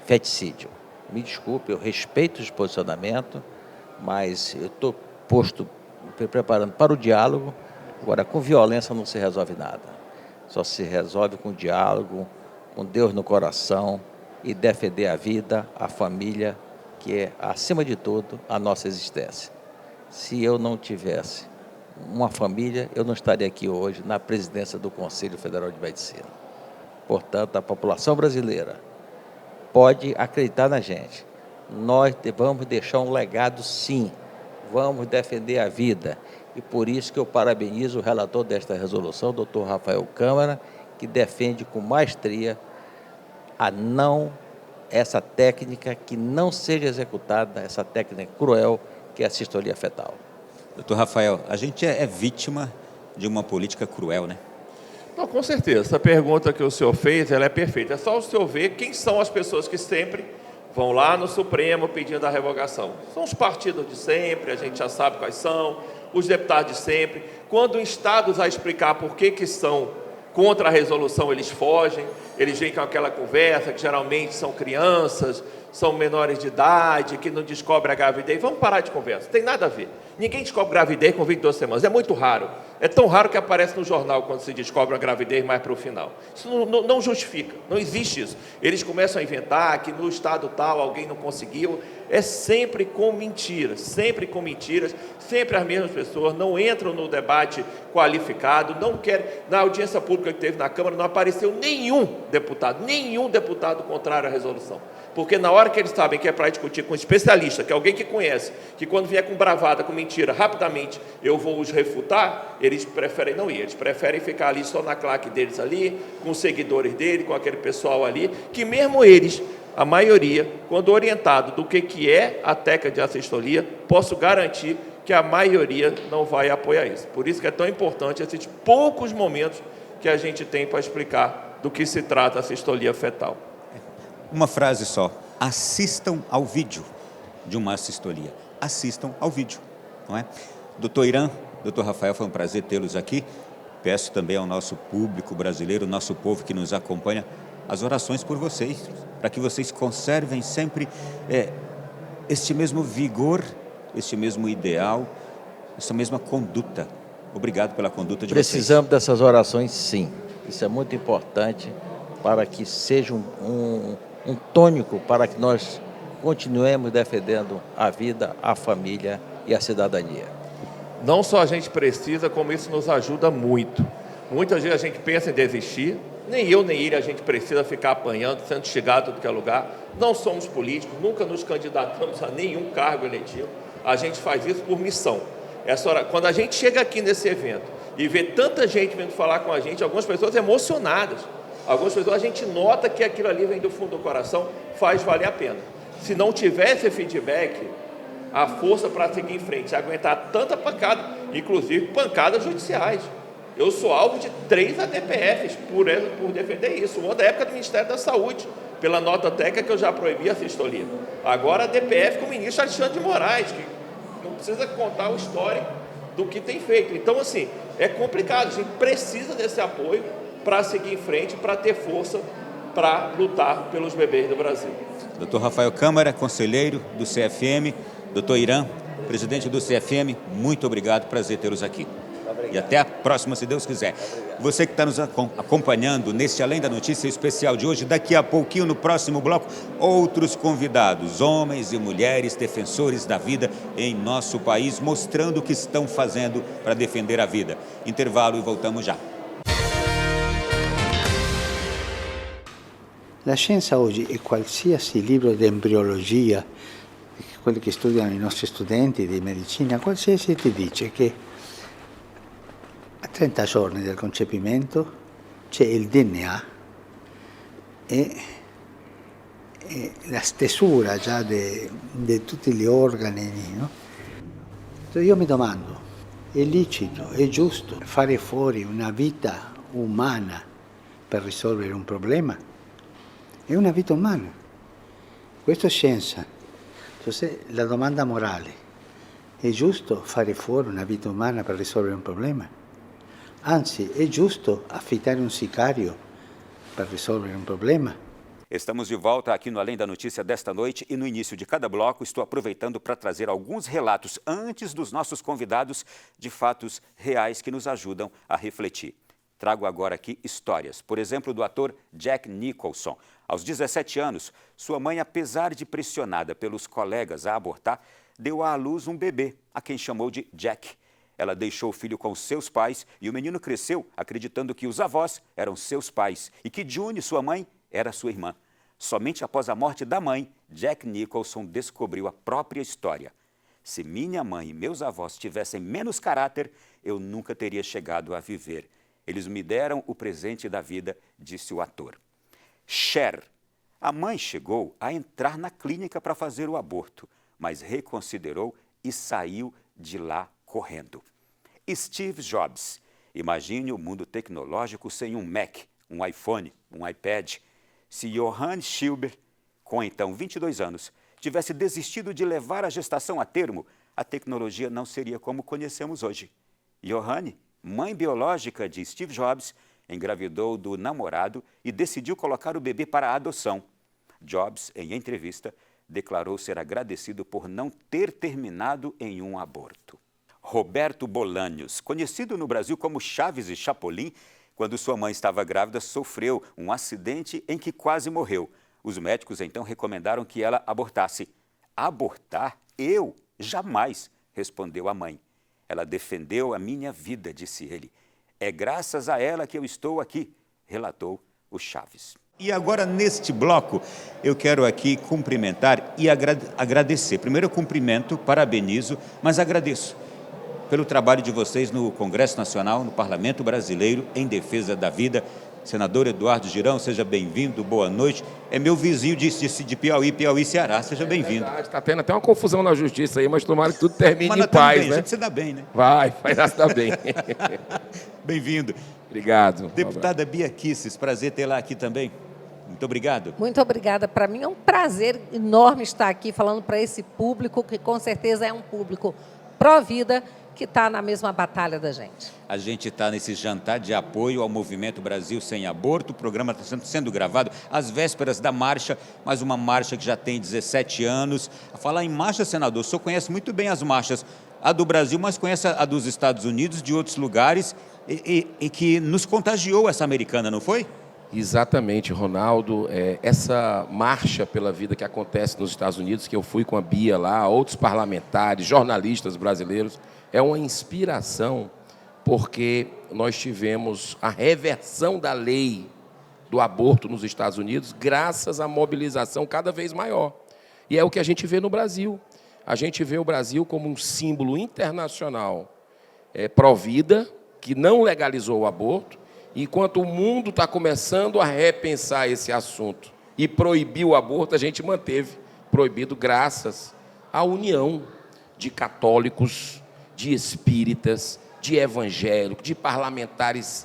feticídio. Me desculpe, eu respeito os posicionamentos, mas eu estou preparando para o diálogo. Agora, com violência não se resolve nada. Só se resolve com diálogo, com Deus no coração e defender a vida, a família, que é, acima de tudo, a nossa existência. Se eu não tivesse uma família, eu não estaria aqui hoje na presidência do Conselho Federal de Medicina. Portanto, a população brasileira pode acreditar na gente. Nós vamos deixar um legado, sim. Vamos defender a vida. E por isso que eu parabenizo o relator desta resolução, o doutor Rafael Câmara, que defende com maestria essa técnica que não seja executada, essa técnica cruel que é a sistolia fetal. Doutor Rafael, a gente é vítima de uma política cruel, né? Não, com certeza. Essa pergunta que o senhor fez, ela é perfeita. É só o senhor ver quem são as pessoas que sempre vão lá no Supremo pedindo a revogação. São os partidos de sempre, a gente já sabe quais são, os deputados de sempre. Quando instados a explicar por que são contra a resolução, eles fogem, eles vêm com aquela conversa, que geralmente são crianças, são menores de idade, que não descobrem a gravidez. Vamos parar de conversa, tem nada a ver. Ninguém descobre gravidez com 22 semanas, é muito raro. É tão raro que aparece no jornal quando se descobre a gravidez mais para o final. Isso não justifica, não existe isso. Eles começam a inventar que no estado tal alguém não conseguiu. É sempre com mentiras, sempre as mesmas pessoas não entram no debate qualificado, não querem. Na audiência pública que teve na Câmara não apareceu nenhum deputado contrário à resolução. Porque na hora que eles sabem que é para discutir com um especialista, que é alguém que conhece, que quando vier com bravada, com mentira, rapidamente eu vou os refutar, eles preferem não ir, eles preferem ficar ali só na claque deles ali, com os seguidores dele, com aquele pessoal ali, que mesmo eles, a maioria, quando orientado do que é a técnica de assistolia, posso garantir que a maioria não vai apoiar isso. Por isso que é tão importante esses poucos momentos que a gente tem para explicar do que se trata a assistolia fetal. Uma frase só, assistam ao vídeo de uma assistolia, assistam ao vídeo, não é? Doutor Irã, doutor Rafael, foi um prazer tê-los aqui, peço também ao nosso público brasileiro, nosso povo que nos acompanha, as orações por vocês, para que vocês conservem sempre este mesmo vigor, este mesmo ideal, essa mesma conduta. Obrigado pela conduta de vocês. Precisamos dessas orações, sim, isso é muito importante para que seja um tônico para que nós continuemos defendendo a vida, a família e a cidadania. Não só a gente precisa, como isso nos ajuda muito. Muitas vezes a gente pensa em desistir, nem eu nem ele a gente precisa ficar apanhando, sendo chegado em qualquer lugar. Não somos políticos, nunca nos candidatamos a nenhum cargo eletivo. A gente faz isso por missão. Quando a gente chega aqui nesse evento e vê tanta gente vindo falar com a gente, algumas pessoas emocionadas, algumas pessoas a gente nota que aquilo ali vem do fundo do coração, faz valer a pena. Se não tivesse feedback, a força para seguir em frente, aguentar tanta pancada, inclusive pancadas judiciais. Eu sou alvo de 3 ADPFs por defender isso. Uma da época do Ministério da Saúde, pela nota técnica que eu já proibi a assistolia. Agora a DPF com o ministro Alexandre de Moraes, que não precisa contar o histórico do que tem feito. Então, assim, é complicado. A gente precisa desse apoio para seguir em frente, para ter força para lutar pelos bebês do Brasil. Doutor Rafael Câmara, conselheiro do CFM, doutor Irã, presidente do CFM, muito obrigado, prazer tê-los aqui. E até a próxima, se Deus quiser. Você que está nos acompanhando neste Além da Notícia especial de hoje, daqui a pouquinho, no próximo bloco, outros convidados, homens e mulheres defensores da vida em nosso país, mostrando o que estão fazendo para defender a vida. Intervalo e voltamos já. La scienza oggi è qualsiasi libro di embriologia, quelli che studiano i nostri studenti di medicina, qualsiasi ti dice che a 30 giorni del concepimento c'è il DNA la stesura già di tutti gli organi, no? Io mi domando, è lecito, è giusto fare fuori una vita umana per risolvere un problema? È una vita umana. Questo è scienza. Entonces, la domanda morale, è giusto fare fuori una vita umana per risolvere un problema? Anzi, è giusto affittare un sicario per risolvere un problema? Estamos de volta aqui no Além da Notícia desta noite e no início de cada bloco estou aproveitando para trazer alguns relatos antes dos nossos convidados de fatos reais que nos ajudam a refletir. Trago agora aqui histórias, por exemplo, do ator Jack Nicholson. Aos 17 anos, sua mãe, apesar de pressionada pelos colegas a abortar, deu à luz um bebê, a quem chamou de Jack. Ela deixou o filho com seus pais e o menino cresceu acreditando que os avós eram seus pais e que June, sua mãe, era sua irmã. Somente após a morte da mãe, Jack Nicholson descobriu a própria história. Se minha mãe e meus avós tivessem menos caráter, eu nunca teria chegado a viver. Eles me deram o presente da vida, disse o ator. Cher. A mãe chegou a entrar na clínica para fazer o aborto, mas reconsiderou e saiu de lá correndo. Steve Jobs. Imagine o mundo tecnológico sem um Mac, um iPhone, um iPad. Se Johann Schilber, com então 22 anos, tivesse desistido de levar a gestação a termo, a tecnologia não seria como conhecemos hoje. Johann, mãe biológica de Steve Jobs, engravidou do namorado e decidiu colocar o bebê para a adoção. Jobs, em entrevista, declarou ser agradecido por não ter terminado em um aborto. Roberto Bolanhos, conhecido no Brasil como Chaves e Chapolin, quando sua mãe estava grávida, sofreu um acidente em que quase morreu. Os médicos então recomendaram que ela abortasse. Abortar? Eu? Jamais, respondeu a mãe. Ela defendeu a minha vida, disse ele. É graças a ela que eu estou aqui, relatou o Chaves. E agora, neste bloco, eu quero aqui cumprimentar e agradecer. Primeiro eu cumprimento, parabenizo, mas agradeço pelo trabalho de vocês no Congresso Nacional, no Parlamento Brasileiro, em defesa da vida. Senador Eduardo Girão, seja bem-vindo, boa noite. É meu vizinho de Piauí, Ceará, seja bem-vindo. Está tendo até uma confusão na justiça aí, mas tomara que tudo termine em paz, bem, né? A gente se dá bem, né? Vai se dar bem. Bem-vindo. Obrigado. Deputada Bia Kicis, prazer tê-la aqui também. Muito obrigado. Muito obrigada. Para mim é um prazer enorme estar aqui falando para esse público, que com certeza é um público pró-vida, que está na mesma batalha da gente. A gente está nesse jantar de apoio ao Movimento Brasil Sem Aborto. O programa está sendo gravado às vésperas da marcha, mas uma marcha que já tem 17 anos. A falar em marcha, senador, o senhor conhece muito bem as marchas, a do Brasil, mas conhece a dos Estados Unidos, de outros lugares, e que nos contagiou essa americana, não foi? Exatamente, Ronaldo. Essa marcha pela vida que acontece nos Estados Unidos, que eu fui com a Bia lá, outros parlamentares, jornalistas brasileiros, é uma inspiração, porque nós tivemos a reversão da lei do aborto nos Estados Unidos graças à mobilização cada vez maior. E é o que a gente vê no Brasil. A gente vê o Brasil como um símbolo internacional pró-vida, que não legalizou o aborto, enquanto o mundo está começando a repensar esse assunto e proibir o aborto, a gente manteve proibido graças à união de católicos, de espíritas, de evangélicos, de parlamentares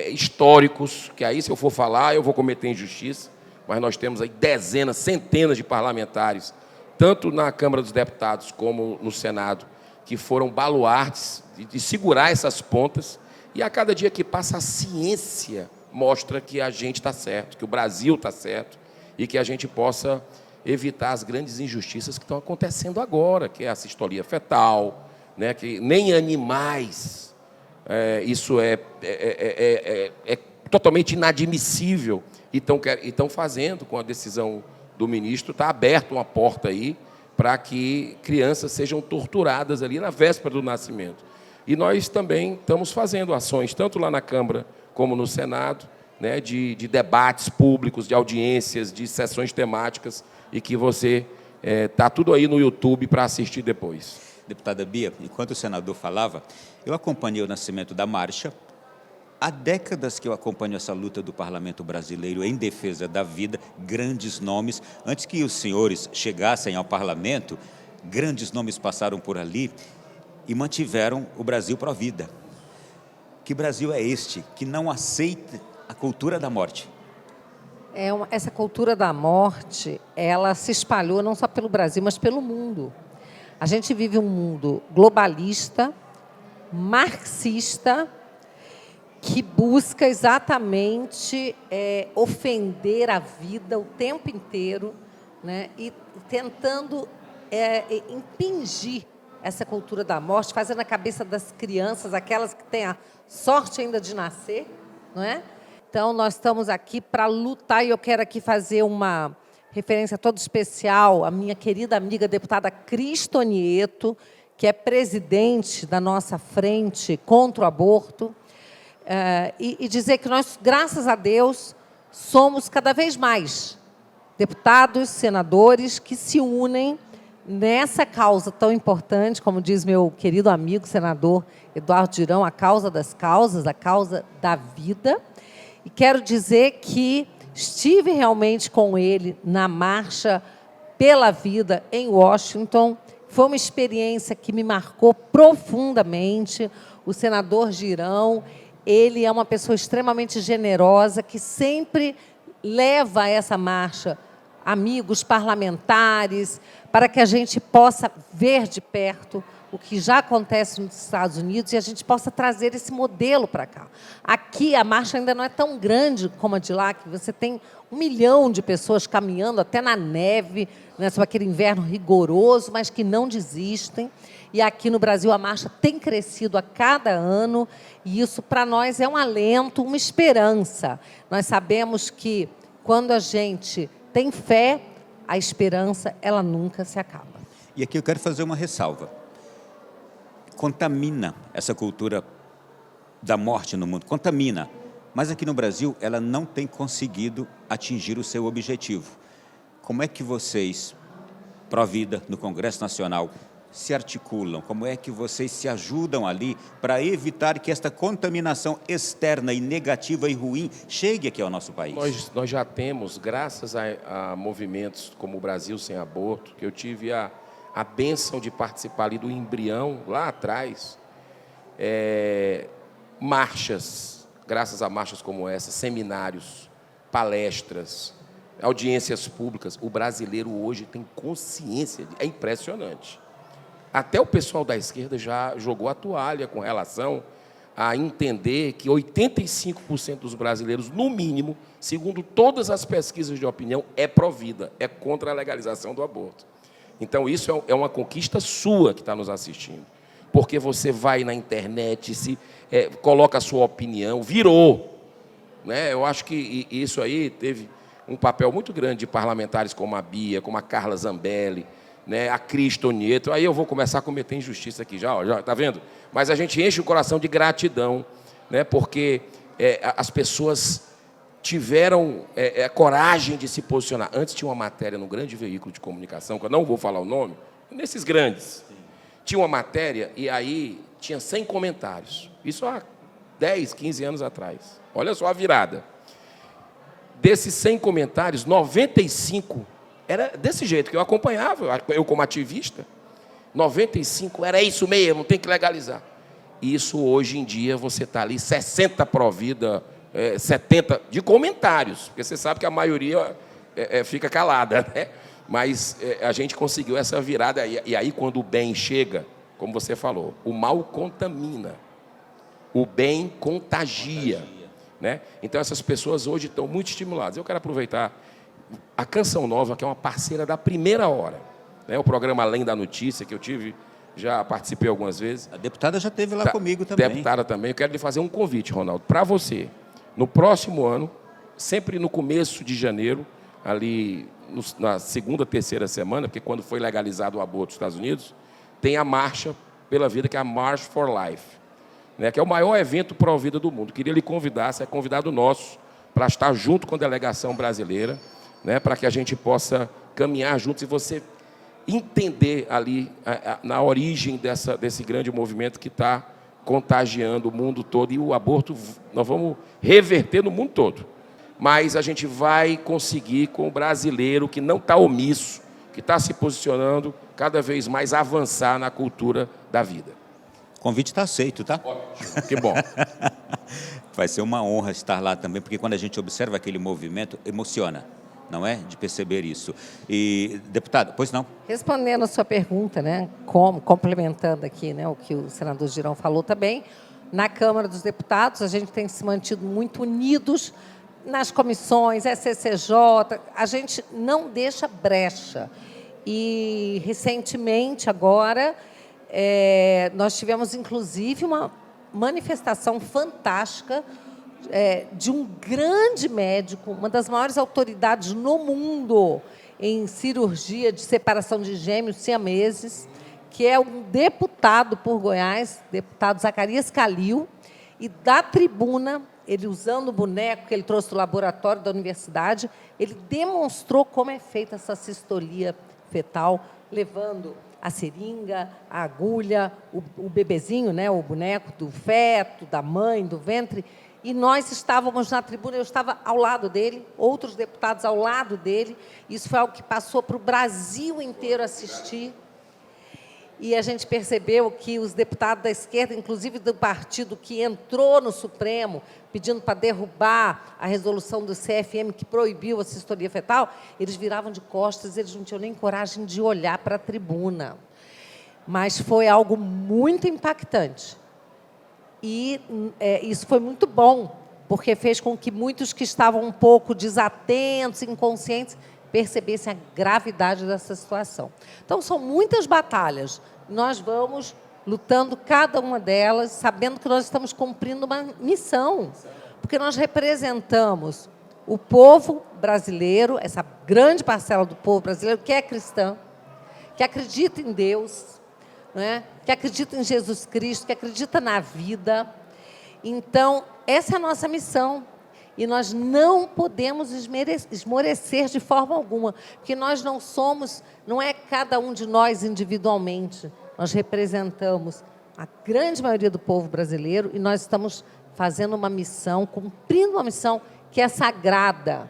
históricos, que aí, se eu for falar, eu vou cometer injustiça, mas nós temos aí dezenas, centenas de parlamentares, tanto na Câmara dos Deputados como no Senado, que foram baluartes de segurar essas pontas, e a cada dia que passa, a ciência mostra que a gente está certo, que o Brasil está certo, e que a gente possa evitar as grandes injustiças que estão acontecendo agora, que é a sistolia fetal, né, que nem animais, isso é totalmente inadmissível, e estão fazendo, com a decisão do ministro, está aberta uma porta aí para que crianças sejam torturadas ali na véspera do nascimento. E nós também estamos fazendo ações, tanto lá na Câmara como no Senado, né, de debates públicos, de audiências, de sessões temáticas, e que você está tudo aí no YouTube para assistir depois. Deputada Bia, enquanto o senador falava, eu acompanhei o nascimento da marcha Há décadas que eu acompanho essa luta do parlamento brasileiro em defesa da vida, grandes nomes. Antes que os senhores chegassem ao parlamento, grandes nomes passaram por ali e mantiveram o Brasil pró-vida. Que Brasil é este que não aceita a cultura da morte? Essa cultura da morte, ela se espalhou não só pelo Brasil, mas pelo mundo. A gente vive um mundo globalista, marxista, que busca exatamente ofender a vida o tempo inteiro, né? E tentando impingir essa cultura da morte, fazendo na cabeça das crianças, aquelas que têm a sorte ainda de nascer, não é? Então, nós estamos aqui para lutar, e eu quero aqui fazer uma referência toda especial à minha querida amiga deputada Cris Tonieto, que é presidente da nossa frente contra o aborto, e dizer que nós, graças a Deus, somos cada vez mais deputados, senadores que se unem nessa causa tão importante, como diz meu querido amigo senador Eduardo Girão, a causa das causas, a causa da vida. E quero dizer que estive realmente com ele na Marcha pela Vida em Washington. Foi uma experiência que me marcou profundamente. O senador Girão, ele é uma pessoa extremamente generosa, que sempre leva a essa marcha amigos parlamentares, para que a gente possa ver de perto o que já acontece nos Estados Unidos e a gente possa trazer esse modelo para cá. Aqui, a marcha ainda não é tão grande como a de lá, que você tem 1 milhão de pessoas caminhando até na neve, né, sob aquele inverno rigoroso, mas que não desistem. E aqui no Brasil a marcha tem crescido a cada ano, e isso para nós é um alento, uma esperança. Nós sabemos que quando a gente tem fé, a esperança ela nunca se acaba. E aqui eu quero fazer uma ressalva. Contamina essa cultura da morte no mundo, contamina. Mas aqui no Brasil ela não tem conseguido atingir o seu objetivo. Como é que vocês, pró-vida, no Congresso Nacional, se articulam? Como é que vocês se ajudam ali para evitar que esta contaminação externa e negativa e ruim chegue aqui ao nosso país? Nós já temos, graças a movimentos como o Brasil Sem Aborto, que eu tive a bênção de participar ali do embrião, lá atrás, marchas, graças a marchas como essa, seminários, palestras, audiências públicas. O brasileiro hoje tem consciência, é impressionante. Até o pessoal da esquerda já jogou a toalha com relação a entender que 85% dos brasileiros, no mínimo, segundo todas as pesquisas de opinião, é pró-vida, é contra a legalização do aborto. Então, isso é uma conquista sua que está nos assistindo. Porque você vai na internet, coloca a sua opinião, virou. Né? Eu acho que isso aí teve um papel muito grande de parlamentares como a Bia, como a Carla Zambelli, né, a Cris Tonieto. Aí eu vou começar a cometer injustiça aqui já, tá vendo? Mas a gente enche o coração de gratidão, né, porque as pessoas tiveram a coragem de se posicionar. Antes tinha uma matéria no grande veículo de comunicação, que eu não vou falar o nome, nesses grandes. Tinha uma matéria e aí tinha 100 comentários. Isso há 10, 15 anos atrás. Olha só a virada. Desses 100 comentários, 95 era desse jeito que eu acompanhava, eu como ativista. 95 era isso mesmo, tem que legalizar. Isso hoje em dia você está ali 60 pró-vida, 70 de comentários, porque você sabe que a maioria fica calada, né? Mas a gente conseguiu essa virada, e aí quando o bem chega, como você falou, o mal contamina, o bem contagia. Né? Então essas pessoas hoje estão muito estimuladas. Eu quero aproveitar a Canção Nova, que é uma parceira da primeira hora, né? O programa Além da Notícia, que eu já participei algumas vezes. A deputada já esteve lá comigo também. Deputada também. Eu quero lhe fazer um convite, Ronaldo, para você. No próximo ano, sempre no começo de janeiro, ali na segunda, terceira semana, porque quando foi legalizado o aborto nos Estados Unidos, tem a Marcha pela Vida, que é a March for Life, né, que é o maior evento pró-vida do mundo. Queria lhe convidar, você é convidado nosso, para estar junto com a delegação brasileira, né, para que a gente possa caminhar juntos e você entender ali na origem desse grande movimento que está contagiando o mundo todo, e o aborto nós vamos reverter no mundo todo. Mas a gente vai conseguir com o brasileiro que não está omisso, que está se posicionando cada vez mais avançar na cultura da vida. O convite está aceito, tá? Ótimo, que bom. Vai ser uma honra estar lá também, porque quando a gente observa aquele movimento, emociona, não é? De perceber isso. E, deputado, pois não? Respondendo a sua pergunta, né, complementando aqui, né, o que o senador Girão falou também, na Câmara dos Deputados a gente tem se mantido muito unidos nas comissões, SCCJ, a gente não deixa brecha. E, recentemente, agora, nós tivemos, inclusive, uma manifestação fantástica de um grande médico, uma das maiores autoridades no mundo em cirurgia de separação de gêmeos siameses, que é um deputado por Goiás, deputado Zacarias Calil, e da tribuna, ele usando o boneco que ele trouxe do laboratório da universidade, ele demonstrou como é feita essa cistolia fetal, levando a seringa, a agulha, o bebezinho, né, o boneco do feto, da mãe, do ventre. E nós estávamos na tribuna, eu estava ao lado dele, outros deputados ao lado dele. Isso foi algo que passou para o Brasil inteiro assistir. E a gente percebeu que os deputados da esquerda, inclusive do partido que entrou no Supremo, pedindo para derrubar a resolução do CFM que proibiu a cistolia fetal, eles viravam de costas, eles não tinham nem coragem de olhar para a tribuna. Mas foi algo muito impactante. E isso foi muito bom, porque fez com que muitos que estavam um pouco desatentos, inconscientes, percebessem a gravidade dessa situação. Então, são muitas batalhas. Nós vamos lutando cada uma delas, sabendo que nós estamos cumprindo uma missão, porque nós representamos o povo brasileiro, essa grande parcela do povo brasileiro que é cristã, que acredita em Deus, né? Que acredita em Jesus Cristo, que acredita na vida. Então, essa é a nossa missão. E nós não podemos esmorecer de forma alguma, porque nós não é cada um de nós individualmente, nós representamos a grande maioria do povo brasileiro e nós estamos fazendo uma missão, cumprindo uma missão que é sagrada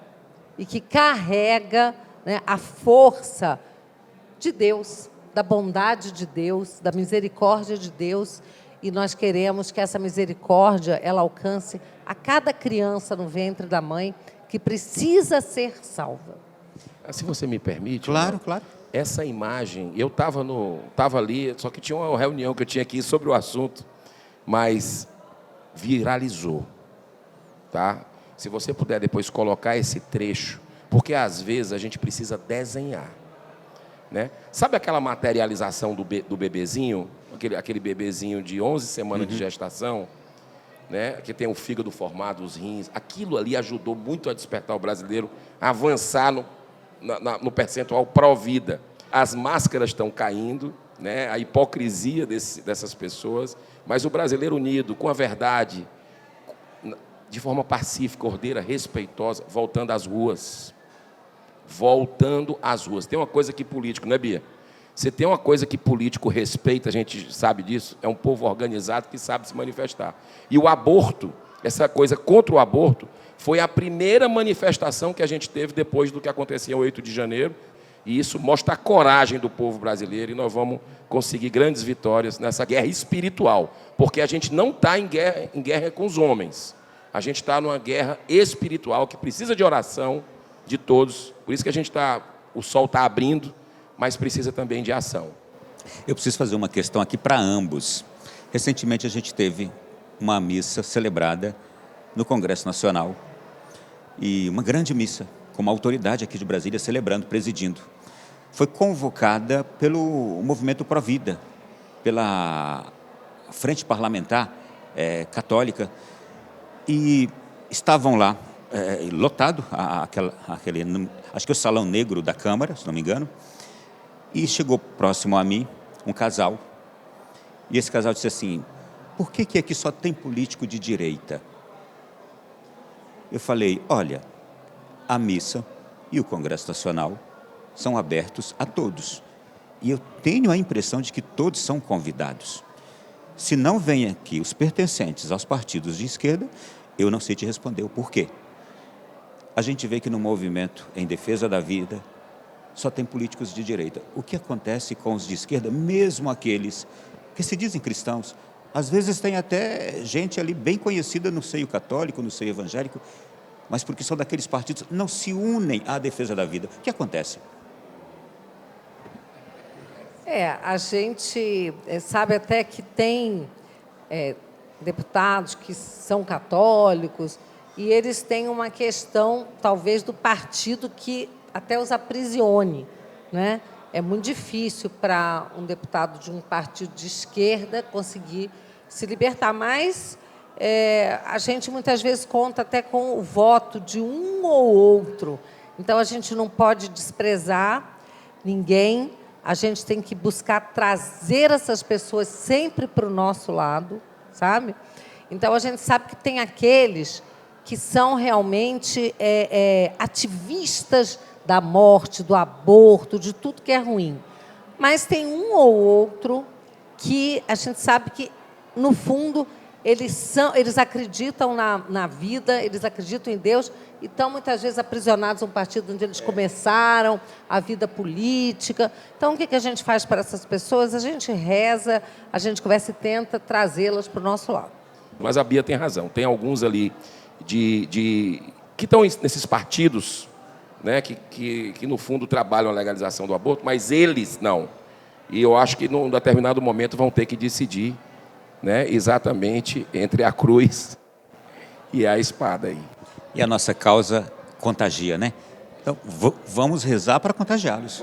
e que carrega, né, a força de Deus, da bondade de Deus, da misericórdia de Deus. E nós queremos que essa misericórdia ela alcance a cada criança no ventre da mãe que precisa ser salva. Se você me permite... Claro, claro. Essa imagem, eu estava ali, só que tinha uma reunião que eu tinha aqui sobre o assunto, mas viralizou. Tá? Se você puder depois colocar esse trecho, porque às vezes a gente precisa desenhar. Né? Sabe aquela materialização do bebezinho? Aquele bebezinho de 11 semanas de gestação, né? Que tem o fígado formado, os rins. Aquilo ali ajudou muito a despertar o brasileiro a avançar no percentual pró-vida. As máscaras estão caindo, né? A hipocrisia dessas pessoas, mas o brasileiro unido, com a verdade, de forma pacífica, ordeira, respeitosa, voltando às ruas. Voltando às ruas. Tem uma coisa que político, não é, Bia? Se tem uma coisa que político respeita, a gente sabe disso, é um povo organizado que sabe se manifestar. E o aborto, essa coisa contra o aborto, foi a primeira manifestação que a gente teve depois do que aconteceu em 8 de janeiro, e isso mostra a coragem do povo brasileiro, e nós vamos conseguir grandes vitórias nessa guerra espiritual, porque a gente não está em guerra com os homens, a gente está numa guerra espiritual que precisa de oração de todos, por isso que o sol está abrindo, mas precisa também de ação. Eu preciso fazer uma questão aqui para ambos. Recentemente a gente teve uma missa celebrada no Congresso Nacional, e uma grande missa, com uma autoridade aqui de Brasília celebrando, presidindo. Foi convocada pelo Movimento Pró-Vida, pela Frente Parlamentar Católica, e estavam lá, lotado, acho que o Salão Negro da Câmara, se não me engano, e chegou próximo a mim um casal, e esse casal disse assim: por que aqui só tem político de direita? Eu falei: olha, a missa e o Congresso Nacional são abertos a todos, e eu tenho a impressão de que todos são convidados. Se não vêm aqui os pertencentes aos partidos de esquerda, eu não sei te responder o porquê. A gente vê que no movimento em defesa da vida, só tem políticos de direita. O que acontece com os de esquerda, mesmo aqueles que se dizem cristãos, às vezes tem até gente ali bem conhecida no seio católico, no seio evangélico, mas porque são daqueles partidos, não se unem à defesa da vida. O que acontece? A gente sabe até que tem deputados que são católicos e eles têm uma questão, talvez, do partido que até os aprisione, né? É muito difícil para um deputado de um partido de esquerda conseguir se libertar, mas a gente muitas vezes conta até com o voto de um ou outro. Então, a gente não pode desprezar ninguém, a gente tem que buscar trazer essas pessoas sempre para o nosso lado, sabe? Então, a gente sabe que tem aqueles que são realmente ativistas da morte, do aborto, de tudo que é ruim. Mas tem um ou outro que a gente sabe que, no fundo, eles acreditam na vida, eles acreditam em Deus e estão, muitas vezes, aprisionados num partido onde eles começaram a vida política. Então, o que a gente faz para essas pessoas? A gente reza, a gente conversa e tenta trazê-las para o nosso lado. Mas a Bia tem razão. Tem alguns ali que estão nesses partidos, né, que no fundo trabalham a legalização do aborto, mas eles não. E eu acho que num determinado momento vão ter que decidir, né, exatamente entre a cruz e a espada aí. E a nossa causa contagia, né? Então, vamos rezar para contagiá-los.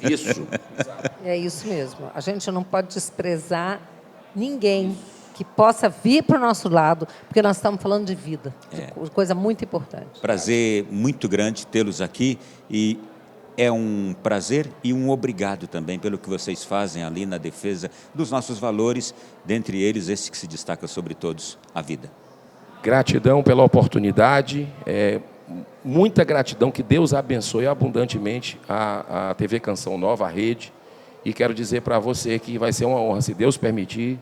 Isso. É isso mesmo. A gente não pode desprezar ninguém que possa vir para o nosso lado, porque nós estamos falando de vida, de coisa muito importante. Prazer muito grande tê-los aqui e é um prazer e um obrigado também pelo que vocês fazem ali na defesa dos nossos valores, dentre eles esse que se destaca sobre todos, a vida. Gratidão pela oportunidade, muita gratidão, que Deus abençoe abundantemente a TV Canção Nova, a rede, e quero dizer para você que vai ser uma honra, se Deus permitir,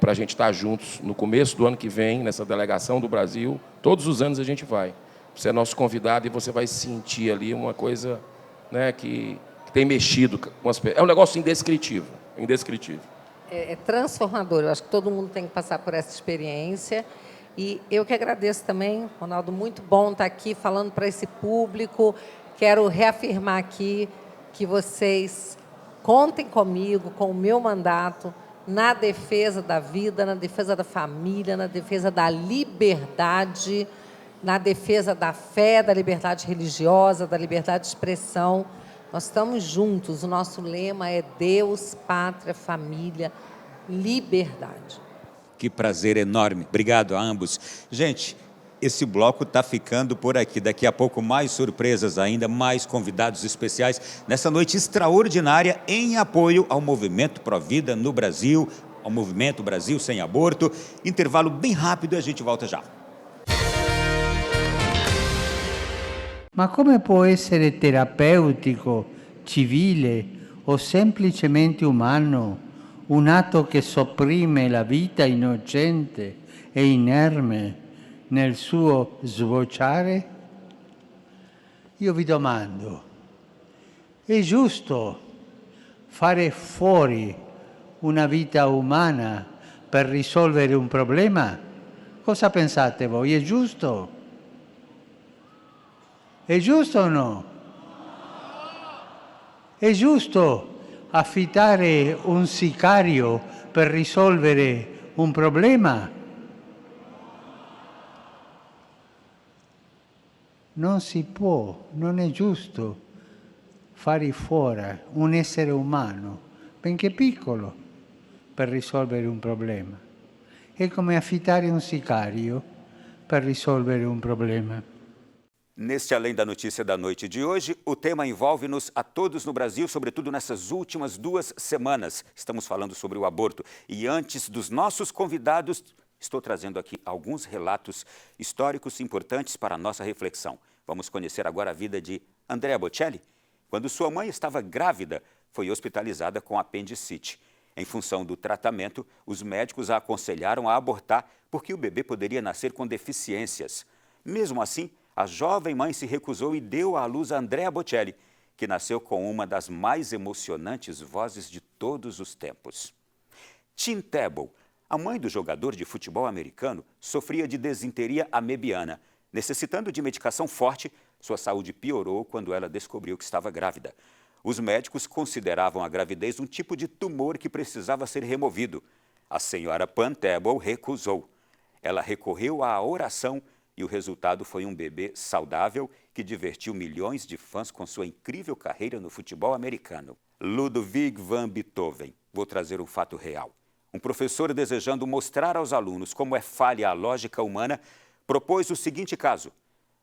para a gente estar juntos no começo do ano que vem, nessa delegação do Brasil. Todos os anos a gente vai. Você é nosso convidado e você vai sentir ali uma coisa, né, que tem mexido com as pessoas. É um negócio indescritível, indescritível. É transformador. Eu acho que todo mundo tem que passar por essa experiência. E eu que agradeço também, Ronaldo, muito bom estar aqui falando para esse público. Quero reafirmar aqui que vocês contem comigo, com o meu mandato, na defesa da vida, na defesa da família, na defesa da liberdade, na defesa da fé, da liberdade religiosa, da liberdade de expressão. Nós estamos juntos, o nosso lema é Deus, Pátria, Família, Liberdade. Que prazer enorme. Obrigado a ambos. Gente, esse bloco está ficando por aqui. Daqui a pouco mais surpresas ainda, mais convidados especiais nessa noite extraordinária em apoio ao Movimento Pro Vida no Brasil, ao Movimento Brasil Sem Aborto. Intervalo bem rápido e a gente volta já. Ma come può essere terapeutico, civile o semplicemente umano un atto che sopprime la vita innocente e inerme nel suo sbocciare? Io vi domando, è giusto fare fuori una vita umana per risolvere un problema? Cosa pensate voi? È giusto? È giusto o no? È giusto affittare un sicario per risolvere un problema? Non si può, non è giusto fare fuori un essere umano, benché piccolo, per risolvere un problema. È come affittare un sicario per risolvere un problema. Neste Além da Notícia da noite de hoje, o tema envolve-nos a todos no Brasil, sobretudo nessas últimas 2 semanas. Estamos falando sobre o aborto. E antes dos nossos convidados, estou trazendo aqui alguns relatos históricos importantes para a nossa reflexão. Vamos conhecer agora a vida de Andrea Bocelli. Quando sua mãe estava grávida, foi hospitalizada com apendicite. Em função do tratamento, os médicos a aconselharam a abortar porque o bebê poderia nascer com deficiências. Mesmo assim, a jovem mãe se recusou e deu à luz a Andrea Bocelli, que nasceu com uma das mais emocionantes vozes de todos os tempos. Tim Tebow, a mãe do jogador de futebol americano, sofria de desinteria amebiana. Necessitando de medicação forte, sua saúde piorou quando ela descobriu que estava grávida. Os médicos consideravam a gravidez um tipo de tumor que precisava ser removido. A senhora Pam Tebow recusou. Ela recorreu à oração e o resultado foi um bebê saudável que divertiu milhões de fãs com sua incrível carreira no futebol americano. Ludwig van Beethoven. Vou trazer um fato real. Um professor, desejando mostrar aos alunos como é falha a lógica humana, propôs o seguinte caso.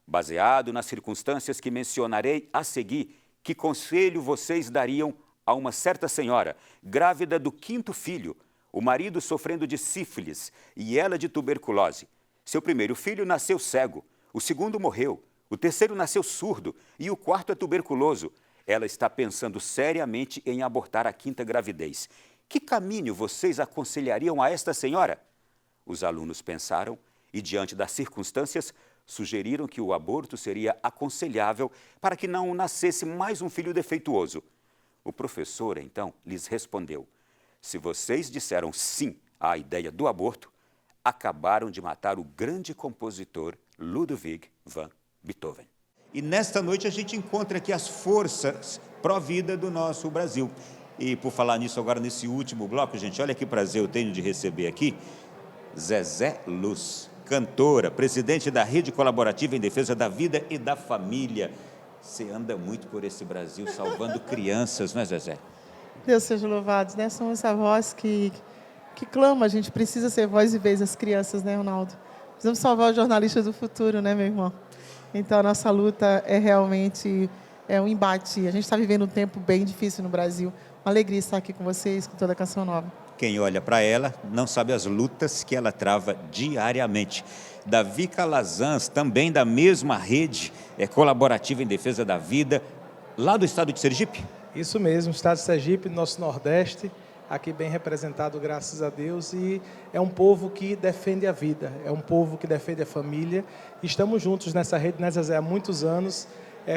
Baseado nas circunstâncias que mencionarei a seguir, que conselho vocês dariam a uma certa senhora, grávida do 5º filho, o marido sofrendo de sífilis e ela de tuberculose? Seu primeiro filho nasceu cego, o segundo morreu, o terceiro nasceu surdo e o quarto é tuberculoso. Ela está pensando seriamente em abortar a 5ª gravidez. Que caminho vocês aconselhariam a esta senhora? Os alunos pensaram e, diante das circunstâncias, sugeriram que o aborto seria aconselhável para que não nascesse mais um filho defeituoso. O professor, então, lhes respondeu: se vocês disseram sim à ideia do aborto, acabaram de matar o grande compositor Ludwig van Beethoven. E nesta noite a gente encontra aqui as forças pró-vida do nosso Brasil. E por falar nisso agora, nesse último bloco, gente, olha que prazer eu tenho de receber aqui Zezé Luz, cantora, presidente da Rede Colaborativa em Defesa da Vida e da Família. Você anda muito por esse Brasil salvando crianças, não é, Zezé? Deus seja louvado, né? Somos essa voz que clama, a gente precisa ser voz e vez das crianças, né, Ronaldo? Precisamos salvar os jornalistas do futuro, né, meu irmão? Então, a nossa luta é realmente um embate. A gente está vivendo um tempo bem difícil no Brasil. Uma alegria estar aqui com vocês, com toda a Canção Nova. Quem olha para ela não sabe as lutas que ela trava diariamente. Davi Calazans, também da mesma rede colaborativa em defesa da vida, lá do estado de Sergipe? Isso mesmo, estado de Sergipe, nosso Nordeste, aqui bem representado, graças a Deus, e é um povo que defende a vida, é um povo que defende a família. Estamos juntos nessa rede, né, Zezé, há muitos anos,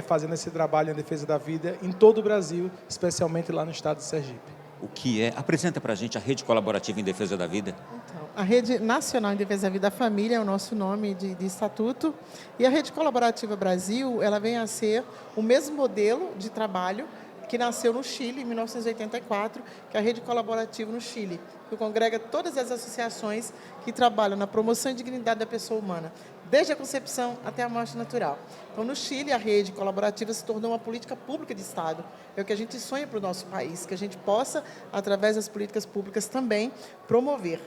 fazendo esse trabalho em defesa da vida em todo o Brasil, especialmente lá no estado de Sergipe. O que é? Apresenta para a gente a Rede Colaborativa em Defesa da Vida. Então, a Rede Nacional em Defesa da Vida e da Família é o nosso nome de estatuto. E a Rede Colaborativa Brasil, ela vem a ser o mesmo modelo de trabalho que nasceu no Chile, em 1984, que é a Rede Colaborativa no Chile, que congrega todas as associações que trabalham na promoção e dignidade da pessoa humana, desde a concepção até a morte natural. Então, no Chile, a Rede Colaborativa se tornou uma política pública de Estado. É o que a gente sonha para o nosso país, que a gente possa, através das políticas públicas, também promover.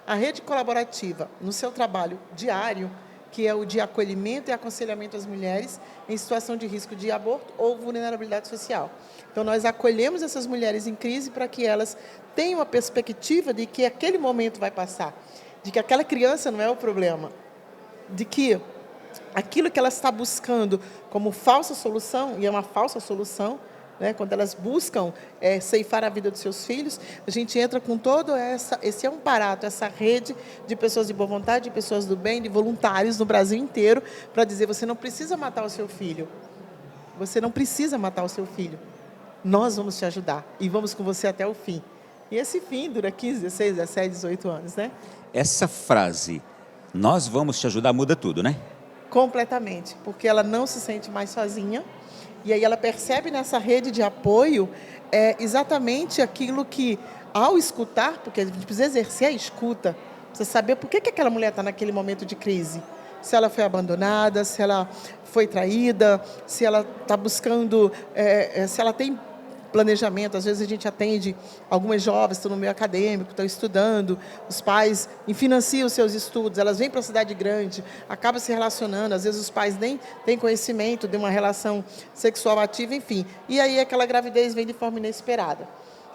A Rede Colaborativa, no seu trabalho diário, que é o de acolhimento e aconselhamento às mulheres em situação de risco de aborto ou vulnerabilidade social. Então, nós acolhemos essas mulheres em crise para que elas tenham a perspectiva de que aquele momento vai passar, de que aquela criança não é o problema, de que aquilo que ela está buscando como falsa solução, e é uma falsa solução, né, quando elas buscam ceifar a vida dos seus filhos, a gente entra com todo esse amparato, essa rede de pessoas de boa vontade, de pessoas do bem, de voluntários no Brasil inteiro, para dizer: você não precisa matar o seu filho, você não precisa matar o seu filho, nós vamos te ajudar e vamos com você até o fim. E esse fim dura 15, 16, 17, 18 anos, né? Essa frase, nós vamos te ajudar, muda tudo, né? Completamente, porque ela não se sente mais sozinha. E aí ela percebe nessa rede de apoio exatamente aquilo que, ao escutar, porque a gente precisa exercer a escuta, precisa saber por que aquela mulher está naquele momento de crise. Se ela foi abandonada, se ela foi traída, se ela está buscando, se ela tem planejamento. Às vezes a gente atende algumas jovens, estão no meio acadêmico, estão estudando, os pais financiam os seus estudos, elas vêm para a cidade grande, acabam se relacionando, às vezes os pais nem têm conhecimento de uma relação sexual ativa, enfim. E aí aquela gravidez vem de forma inesperada.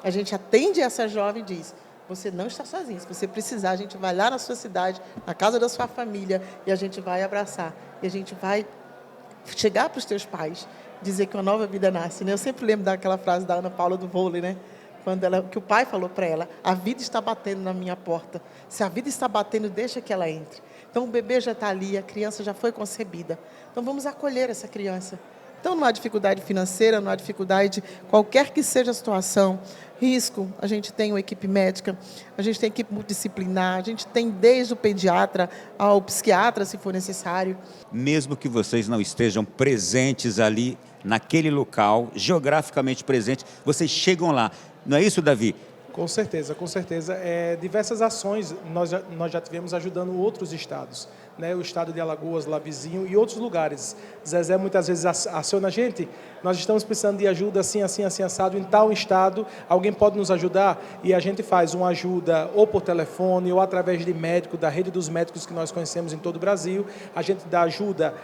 A gente atende essa jovem e diz: você não está sozinho, se você precisar, a gente vai lá na sua cidade, na casa da sua família, e a gente vai abraçar, e a gente vai chegar para os teus pais, dizer que uma nova vida nasce, né? Eu sempre lembro daquela frase da Ana Paula do vôlei, né? que o pai falou para ela, a vida está batendo na minha porta. Se a vida está batendo, deixa que ela entre. Então, o bebê já está ali, a criança já foi concebida. Então, vamos acolher essa criança. Então, não há dificuldade financeira, não há dificuldade, qualquer que seja a situação, risco, a gente tem uma equipe médica, a gente tem equipe multidisciplinar, a gente tem desde o pediatra ao psiquiatra, se for necessário. Mesmo que vocês não estejam presentes ali, naquele local, geograficamente presentes, vocês chegam lá. Não é isso, Davi? Com certeza, com certeza. Diversas ações nós já tivemos ajudando outros estados, né? O estado de Alagoas, lá vizinho, e outros lugares. Zezé muitas vezes aciona a gente, nós estamos precisando de ajuda assim, assim, assim, assado, em tal estado, alguém pode nos ajudar? E a gente faz uma ajuda ou por telefone, ou através de médico, da rede dos médicos que nós conhecemos em todo o Brasil. A gente dá ajuda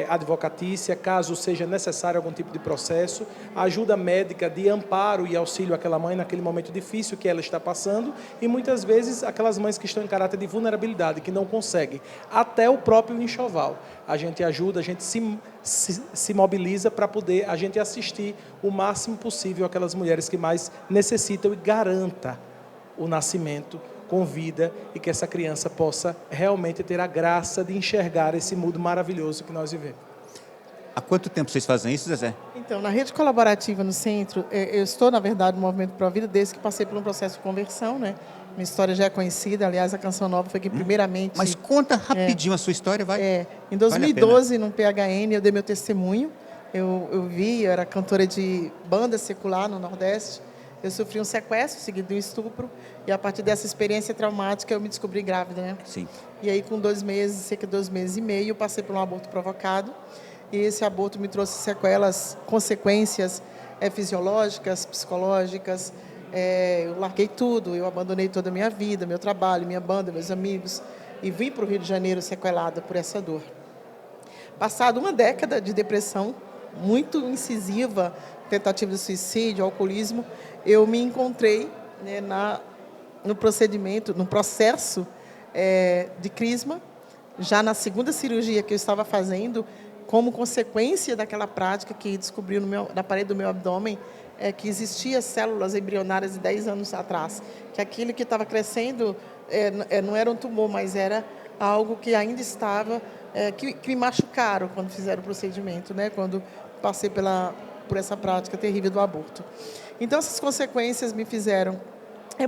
advocatícia, caso seja necessário algum tipo de processo, ajuda médica de amparo e auxílio àquela mãe naquele momento difícil que ela está passando, e muitas vezes aquelas mães que estão em caráter de vulnerabilidade, que não conseguem, até o próprio enxoval. A gente ajuda, a gente se mobiliza para poder a gente assistir o máximo possível aquelas mulheres que mais necessitam e garanta o nascimento com vida e que essa criança possa realmente ter a graça de enxergar esse mundo maravilhoso que nós vivemos. Há quanto tempo vocês fazem isso, Zezé? Então, na rede colaborativa no centro, eu estou, na verdade, no Movimento Pro Vida desde que passei por um processo de conversão, né? Minha história já é conhecida, aliás, a Canção Nova foi que primeiramente... Mas conta rapidinho a sua história, vai. Em 2012, no PHN, eu dei meu testemunho. Eu era cantora de banda secular no Nordeste. Eu sofri um sequestro, seguido de um estupro. E a partir dessa experiência traumática, eu me descobri grávida, né? Sim. E aí, com 2 meses, cerca de 2 meses e meio, eu passei por um aborto provocado. E esse aborto me trouxe sequelas, consequências fisiológicas, psicológicas. Eu larguei tudo, eu abandonei toda a minha vida, meu trabalho, minha banda, meus amigos, e vim para o Rio de Janeiro sequelada por essa dor. Passado uma década de depressão, muito incisiva, tentativa de suicídio, alcoolismo, eu me encontrei, né, no processo de crisma, já na segunda cirurgia que eu estava fazendo, como consequência daquela prática que descobri na parede do meu abdômen, que existia células embrionárias de 10 anos atrás, que aquilo que estava crescendo não era um tumor, mas era algo que ainda estava, que me machucaram quando fizeram o procedimento, né? Quando passei por essa prática terrível do aborto. Então, essas consequências me fizeram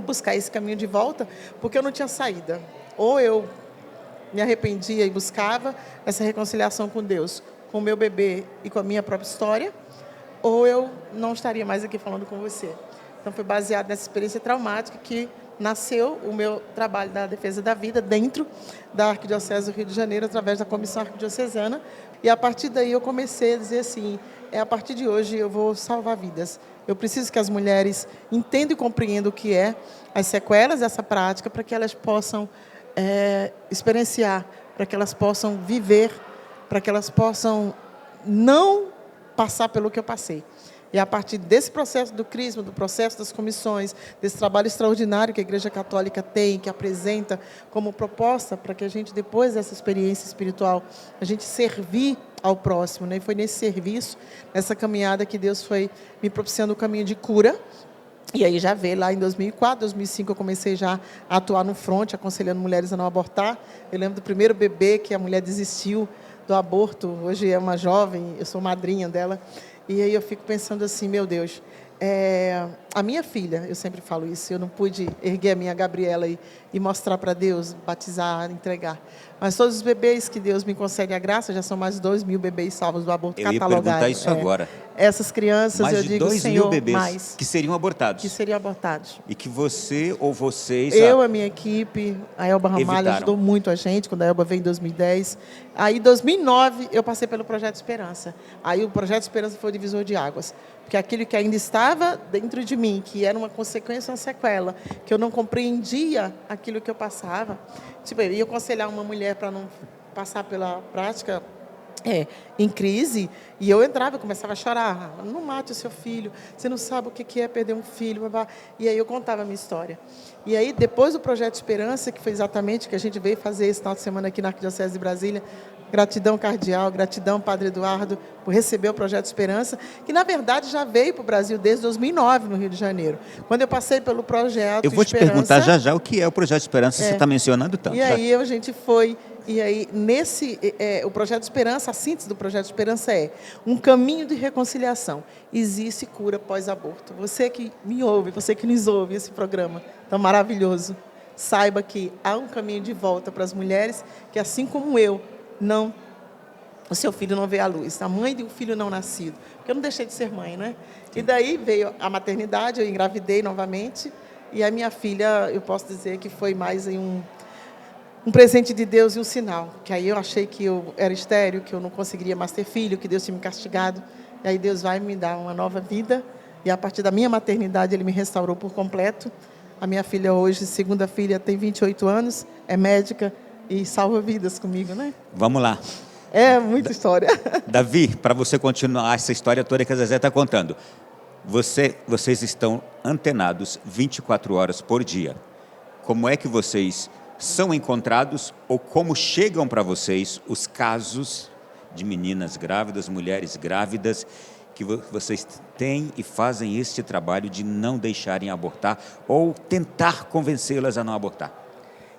buscar esse caminho de volta, porque eu não tinha saída. Ou eu me arrependia e buscava essa reconciliação com Deus, com o meu bebê e com a minha própria história, ou eu não estaria mais aqui falando com você. Então, foi baseado nessa experiência traumática que nasceu o meu trabalho da defesa da vida dentro da Arquidiocese do Rio de Janeiro, através da Comissão Arquidiocesana. E, a partir daí, eu comecei a dizer assim, a partir de hoje eu vou salvar vidas. Eu preciso que as mulheres entendam e compreendam o que é as sequelas dessa prática, para que elas possam experienciar, para que elas possam viver, para que elas possam não passar pelo que eu passei. E a partir desse processo do crisma, do processo das comissões, desse trabalho extraordinário que a Igreja Católica tem, que apresenta como proposta para que a gente, depois dessa experiência espiritual, a gente servir ao próximo, né? E foi nesse serviço, nessa caminhada, que Deus foi me propiciando o caminho de cura. E aí já veio lá em 2004, 2005, eu comecei já a atuar no fronte, aconselhando mulheres a não abortar. Eu lembro do primeiro bebê que a mulher desistiu do aborto, hoje é uma jovem, eu sou madrinha dela. E aí eu fico pensando assim, meu Deus, a minha filha, eu sempre falo isso, eu não pude erguer a minha Gabriela e mostrar para Deus, batizar, entregar. Mas todos os bebês que Deus me concede a graça, já são mais de 2.000 bebês salvos do aborto catalogado. Eu ia perguntar isso agora. Essas crianças, mais eu digo, Mais de 2.000 Senhor, bebês mais. Que seriam abortados. Que seriam abortados. E que você ou vocês... A minha equipe, a Elba Ramalho ajudou muito a gente, quando a Elba veio em 2010. Aí, em 2009, eu passei pelo Projeto Esperança. Aí, o Projeto Esperança foi o divisor de águas. Porque aquilo que ainda estava dentro de mim, que era uma consequência, uma sequela, que eu não compreendia aquilo que eu passava. Tipo, eu ia aconselhar uma mulher para não passar pela prática em crise, e eu entrava e começava a chorar. Não mate o seu filho, você não sabe o que é perder um filho. Babá. E aí eu contava a minha história. E aí, depois do Projeto Esperança, que foi exatamente o que a gente veio fazer esse final de semana aqui na Arquidiocese de Brasília, Gratidão cardeal, gratidão, Padre Eduardo, por receber o Projeto Esperança, que, na verdade, já veio para o Brasil desde 2009, no Rio de Janeiro. Quando eu passei pelo Projeto Esperança... Eu vou te perguntar já o que é o Projeto Esperança, você está mencionando tanto. E aí a gente foi... E aí, o Projeto Esperança, a síntese do Projeto Esperança é um caminho de reconciliação. Existe cura pós-aborto. Você que me ouve, você que nos ouve, esse programa tão maravilhoso, saiba que há um caminho de volta para as mulheres que, assim como eu, o seu filho não vê a luz, a mãe de um filho não nascido, porque eu não deixei de ser mãe, né? E daí veio a maternidade, eu engravidei novamente, e a minha filha, eu posso dizer que foi mais um presente de Deus e um sinal, que aí eu achei que eu era estéril, que eu não conseguiria mais ter filho, que Deus tinha me castigado, e aí Deus vai me dar uma nova vida, e a partir da minha maternidade Ele me restaurou por completo. A minha filha hoje, segunda filha, tem 28 anos, é médica, e salva vidas comigo, né? Vamos lá. É muita história. Davi, para você continuar essa história toda que a Zezé está contando, vocês estão antenados 24 horas por dia. Como é que vocês são encontrados ou como chegam para vocês os casos de meninas grávidas, mulheres grávidas, que vocês têm e fazem este trabalho de não deixarem abortar ou tentar convencê-las a não abortar?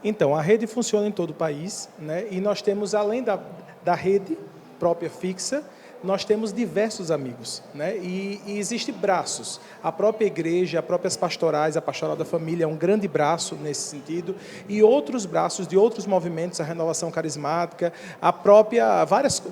Então, a rede funciona em todo o país, né? E nós temos, além da rede própria fixa, nós temos diversos amigos, né? E existem braços. A própria igreja, as próprias pastorais, a Pastoral da Família é um grande braço nesse sentido, e outros braços de outros movimentos, a Renovação Carismática, a própria, várias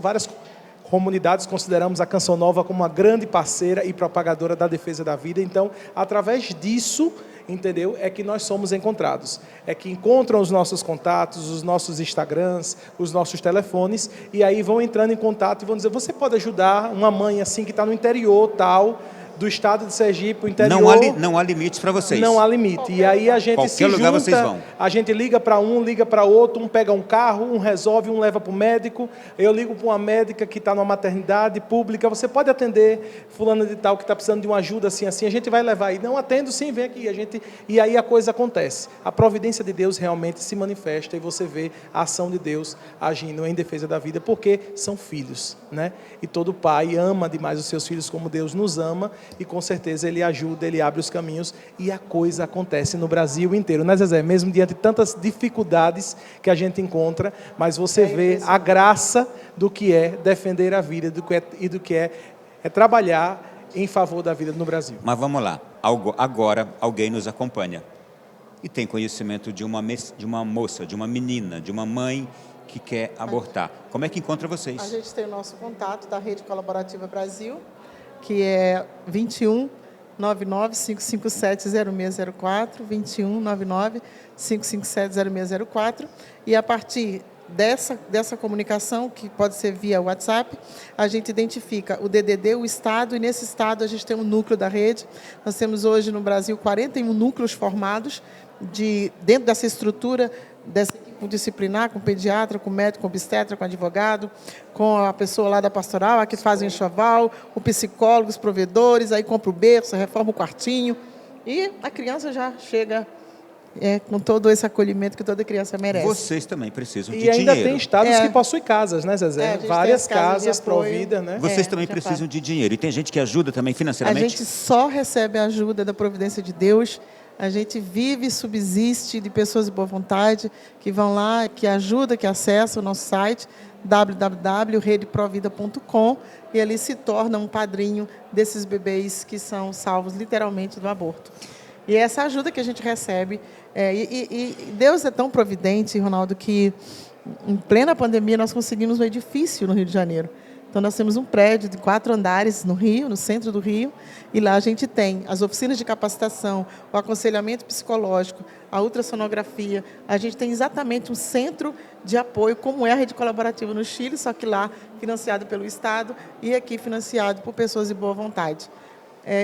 comunidades consideramos a Canção Nova como uma grande parceira e propagadora da defesa da vida. Então, através disso, entendeu? É que nós somos encontrados. É que encontram os nossos contatos, os nossos Instagrams, os nossos telefones, e aí vão entrando em contato e vão dizer, você pode ajudar uma mãe assim que está no interior, tal, do estado de Sergipe, o interior... Não há limites para vocês. Não há limite. E aí a gente Qualquer se lugar junta, vocês vão. a gente liga para um, liga para outro, um pega um carro, um resolve, um leva para o médico, eu ligo para uma médica que está numa maternidade pública, você pode atender fulana de tal que está precisando de uma ajuda assim, assim, a gente vai levar. E não atendo, sim, vem aqui. E aí a coisa acontece. A providência de Deus realmente se manifesta e você vê a ação de Deus agindo em defesa da vida, porque são filhos, né? E todo pai ama demais os seus filhos como Deus nos ama, e com certeza Ele ajuda, Ele abre os caminhos, e a coisa acontece no Brasil inteiro, né, Zezé? Mesmo diante de tantas dificuldades que a gente encontra, mas você vê a graça do que é defender a vida e do que é trabalhar em favor da vida no Brasil. Mas vamos lá, agora alguém nos acompanha e tem conhecimento de uma moça, de uma menina, de uma mãe que quer abortar. Como é que encontra vocês? A gente tem o nosso contato da Rede Colaborativa Brasil, que é 21 99 557 0604, 21 99 557 0604, e a partir dessa comunicação, que pode ser via WhatsApp, a gente identifica o DDD, o estado, e nesse estado a gente tem um núcleo da rede. Nós temos hoje no Brasil 41 núcleos formados dentro dessa estrutura, dessa equipe disciplinar, com pediatra, com médico, com obstetra, com advogado, com a pessoa lá da pastoral, a que faz o enxoval, o psicólogo, os provedores, aí compra o berço, reforma o quartinho, e a criança já chega com todo esse acolhimento que toda criança merece. Vocês também precisam de dinheiro. E ainda dinheiro. tem estados que possuem casas, né, Zezé? Várias casas providas, né? Vocês também precisam de dinheiro. E tem gente que ajuda também financeiramente? A gente só recebe a ajuda da providência de Deus. A gente vive e subsiste de pessoas de boa vontade que vão lá, que ajudam, que acessam o nosso site www.redeprovida.com, e ali se torna um padrinho desses bebês que são salvos literalmente do aborto. E essa ajuda que a gente recebe, e Deus é tão providente, Ronaldo, que em plena pandemia nós conseguimos um edifício no Rio de Janeiro. Então, nós temos um prédio de 4 andares no Rio, no centro do Rio, e lá a gente tem as oficinas de capacitação, o aconselhamento psicológico, a ultrassonografia. A gente tem exatamente um centro de apoio, como é a Rede Colaborativa no Chile, só que lá financiado pelo Estado e aqui financiado por pessoas de boa vontade.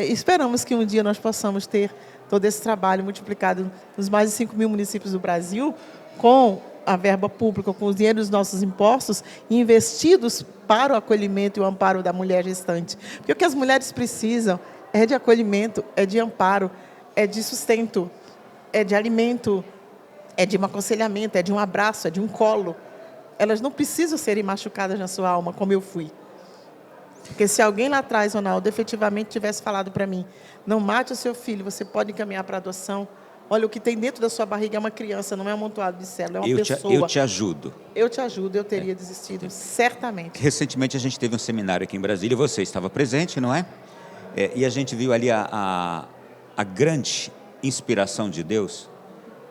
Esperamos que um dia nós possamos ter todo esse trabalho multiplicado nos mais de 5 mil municípios do Brasil, com a verba pública, com o dinheiro dos nossos impostos, investidos para o acolhimento e o amparo da mulher gestante. Porque o que as mulheres precisam é de acolhimento, é de amparo, é de sustento, é de alimento, é de um aconselhamento, é de um abraço, é de um colo. elas não precisam serem machucadas na sua alma, como eu fui. Porque se alguém lá atrás, Ronaldo, efetivamente tivesse falado para mim, não mate o seu filho, você pode encaminhar para adoção. Olha, o que tem dentro da sua barriga é uma criança, não é um amontoado de células, é uma pessoa. Eu te ajudo. Eu te ajudo, eu teria desistido, certamente. Recentemente a gente teve um seminário aqui em Brasília, você estava presente, não é? E a gente viu ali a grande inspiração de Deus,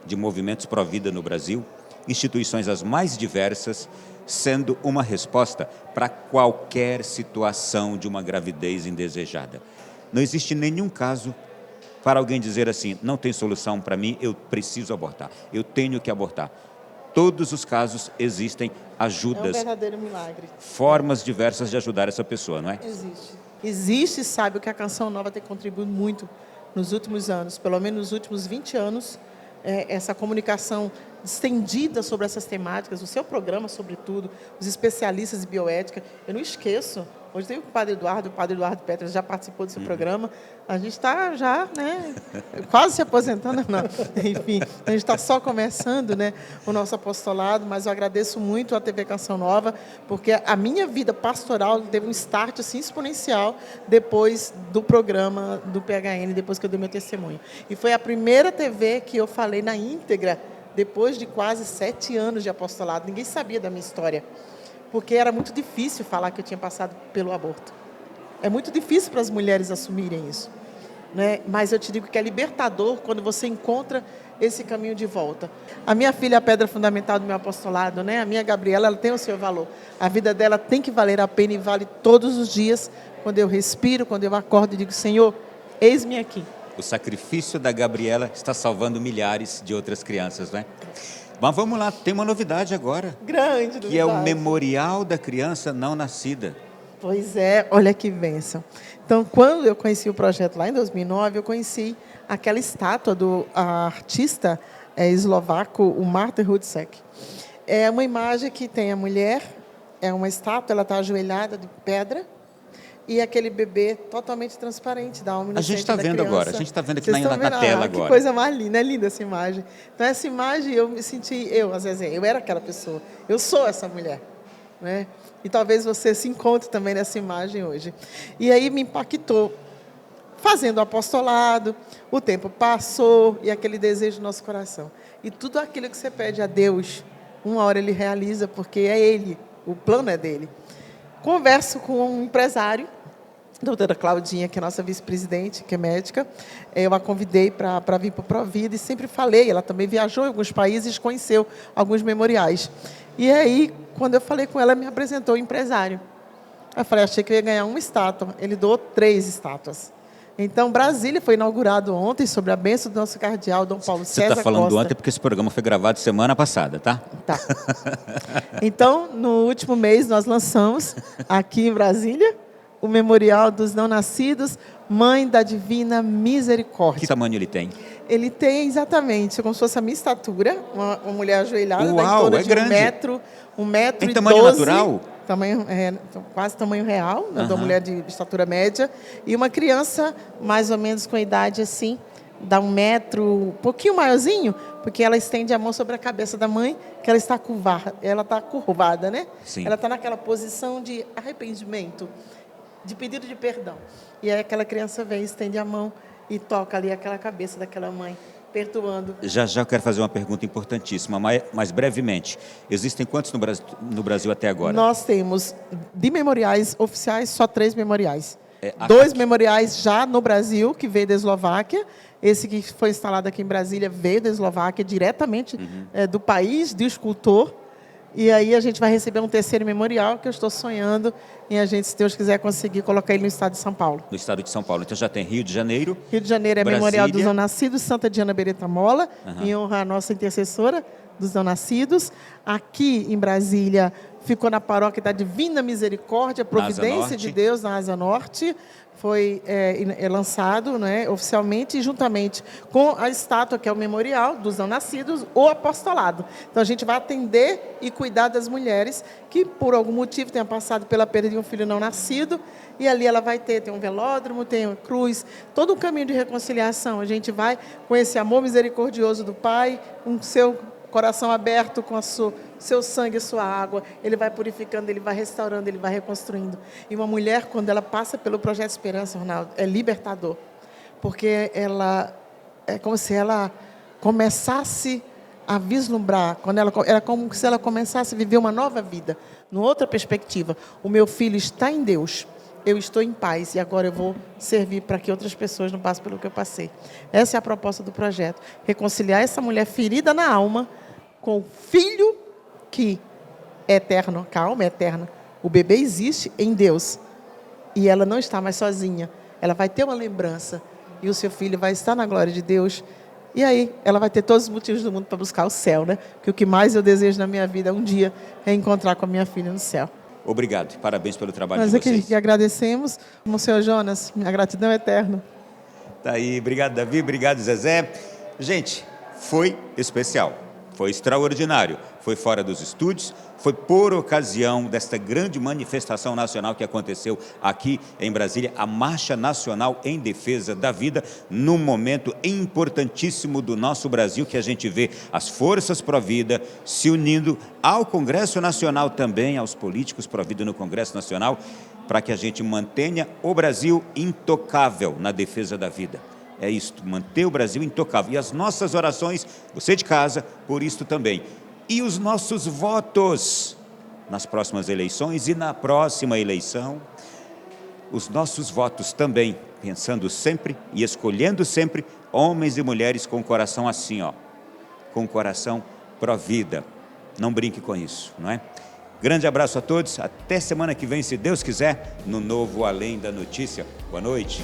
de movimentos pró-vida no Brasil, instituições as mais diversas, sendo uma resposta para qualquer situação de uma gravidez indesejada. Não existe nenhum caso para alguém dizer assim, não tem solução para mim, eu preciso abortar, eu tenho que abortar. Todos os casos existem ajudas. É um verdadeiro milagre. Formas diversas de ajudar essa pessoa, não é? Existe. Existe, sabe, o que a Canção Nova tem contribuído muito nos últimos anos, pelo menos nos últimos 20 anos, essa comunicação estendida sobre essas temáticas, o seu programa, sobretudo, os especialistas em bioética. Eu não esqueço, hoje tem o Padre Eduardo Petras já participou do seu programa, a gente está já, né, quase se aposentando, não. Enfim, a gente está só começando, né, o nosso apostolado, mas eu agradeço muito à TV Canção Nova, porque a minha vida pastoral teve um start assim, exponencial depois do programa do PHN, depois que eu dei meu testemunho. E foi a primeira TV que eu falei na íntegra, depois de quase 7 anos de apostolado. Ninguém sabia da minha história, porque era muito difícil falar que eu tinha passado pelo aborto. É muito difícil para as mulheres assumirem isso, né? Mas eu te digo que é libertador quando você encontra esse caminho de volta. A minha filha é a pedra fundamental do meu apostolado, né? A minha Gabriela, ela tem o seu valor. A vida dela tem que valer a pena e vale todos os dias, quando eu respiro, quando eu acordo e digo, Senhor, eis-me aqui. O sacrifício da Gabriela está salvando milhares de outras crianças, né? Mas vamos lá, tem uma novidade agora. Grande novidade. Que é o Memorial da Criança Não Nascida. Pois é, olha que bênção. Então, quando eu conheci o projeto lá em 2009, eu conheci aquela estátua do artista eslovaco, o Martin Hudcek. É uma imagem que tem a mulher, é uma estátua, ela está ajoelhada de pedra, e aquele bebê totalmente transparente da alma inocente. A gente está vendo agora, a gente está vendo aqui na tela agora. Que coisa mais linda, é linda essa imagem. Então, essa imagem eu me senti, a Zezé, eu era aquela pessoa, eu sou essa mulher, né? E talvez você se encontre também nessa imagem hoje. E aí me impactou. Fazendo o apostolado, o tempo passou e aquele desejo do nosso coração. E tudo aquilo que você pede a Deus, uma hora Ele realiza, porque é Ele, o plano é dele. Converso com um empresário, a doutora Claudinha, que é nossa vice-presidente, que é médica. Eu a convidei para vir para o Provida e sempre falei, ela também viajou em alguns países, conheceu alguns memoriais. E aí, quando eu falei com ela, me apresentou o empresário. Eu falei, achei que eu ia ganhar uma estátua. Ele doou 3 estátuas. Então, Brasília foi inaugurado ontem, sobre a bênção do nosso cardeal, Dom Paulo César Costa. Você está falando ontem porque esse programa foi gravado semana passada, tá? Tá. Então, no último mês, nós lançamos, aqui em Brasília, o Memorial dos Não Nascidos, Mãe da Divina Misericórdia. Que tamanho ele tem? Ele tem exatamente, como se fosse a minha estatura, uma mulher ajoelhada, Uau, em torno é de grande. 1 metro Em e tamanho 12, natural? quase tamanho real, né, de uma mulher de estatura média, e uma criança mais ou menos com a idade assim, dá 1 metro, um pouquinho maiorzinho, porque ela estende a mão sobre a cabeça da mãe, que ela está curvada, né? Sim. Ela está naquela posição de arrependimento, de pedido de perdão. E aí aquela criança vem, estende a mão e toca ali aquela cabeça daquela mãe, perdoando. Já eu quero fazer uma pergunta importantíssima, mas brevemente. Existem quantos no Brasil até agora? Nós temos, de memoriais oficiais, só 3 memoriais. 2 memoriais já no Brasil, que veio da Eslováquia. Esse que foi instalado aqui em Brasília veio da Eslováquia, diretamente do país, do escultor. E aí a gente vai receber um 3º memorial, que eu estou sonhando em a gente, se Deus quiser, conseguir colocar ele no estado de São Paulo. No estado de São Paulo. Então já tem Rio de Janeiro. Rio de Janeiro é Brasília. Memorial dos Não Nascidos, Santa Diana Beretta Mola, em honra à nossa intercessora dos Não Nascidos. Aqui em Brasília ficou na paróquia da Divina Misericórdia, Providência de Deus, na Asa Norte. Foi lançado, né, oficialmente, juntamente com a estátua, que é o memorial dos não nascidos, o apostolado. Então, a gente vai atender e cuidar das mulheres que, por algum motivo, tenham passado pela perda de um filho não nascido, e ali ela vai tem um velódromo, tem uma cruz, todo um caminho de reconciliação. A gente vai com esse amor misericordioso do Pai, um seu coração aberto com seu sangue e sua água. Ele vai purificando, ele vai restaurando, ele vai reconstruindo. E uma mulher, quando ela passa pelo Projeto Esperança, Ronaldo, é libertador. Porque ela é como se ela começasse a vislumbrar, era como se ela começasse a viver uma nova vida, numa outra perspectiva. O meu filho está em Deus, eu estou em paz e agora eu vou servir para que outras pessoas não passem pelo que eu passei. Essa é a proposta do projeto, reconciliar essa mulher ferida na alma com o filho que é eterno, a alma é eterna. O bebê existe em Deus e ela não está mais sozinha, ela vai ter uma lembrança e o seu filho vai estar na glória de Deus. E aí, ela vai ter todos os motivos do mundo para buscar o céu, né? Porque o que mais eu desejo na minha vida é um dia encontrar com a minha filha no céu. Obrigado. Parabéns pelo trabalho Nós de vocês. Nós que agradecemos. Monsenhor Jonas, minha gratidão é eterna. Tá aí. Obrigado, Davi. Obrigado, Zezé. Gente, foi especial. Foi extraordinário. Foi fora dos estúdios. Foi por ocasião desta grande manifestação nacional que aconteceu aqui em Brasília, a Marcha Nacional em Defesa da Vida, num momento importantíssimo do nosso Brasil, que a gente vê as forças pró-vida se unindo ao Congresso Nacional também, aos políticos pró-vida no Congresso Nacional, para que a gente mantenha o Brasil intocável na defesa da vida. É isto, manter o Brasil intocável. E as nossas orações, você de casa, por isto também. E os nossos votos nas próximas eleições e na próxima eleição, os nossos votos também, pensando sempre e escolhendo sempre homens e mulheres com o coração assim, ó, com o coração pró-vida. Não brinque com isso, não é? Grande abraço a todos, até semana que vem, se Deus quiser, no novo Além da Notícia. Boa noite.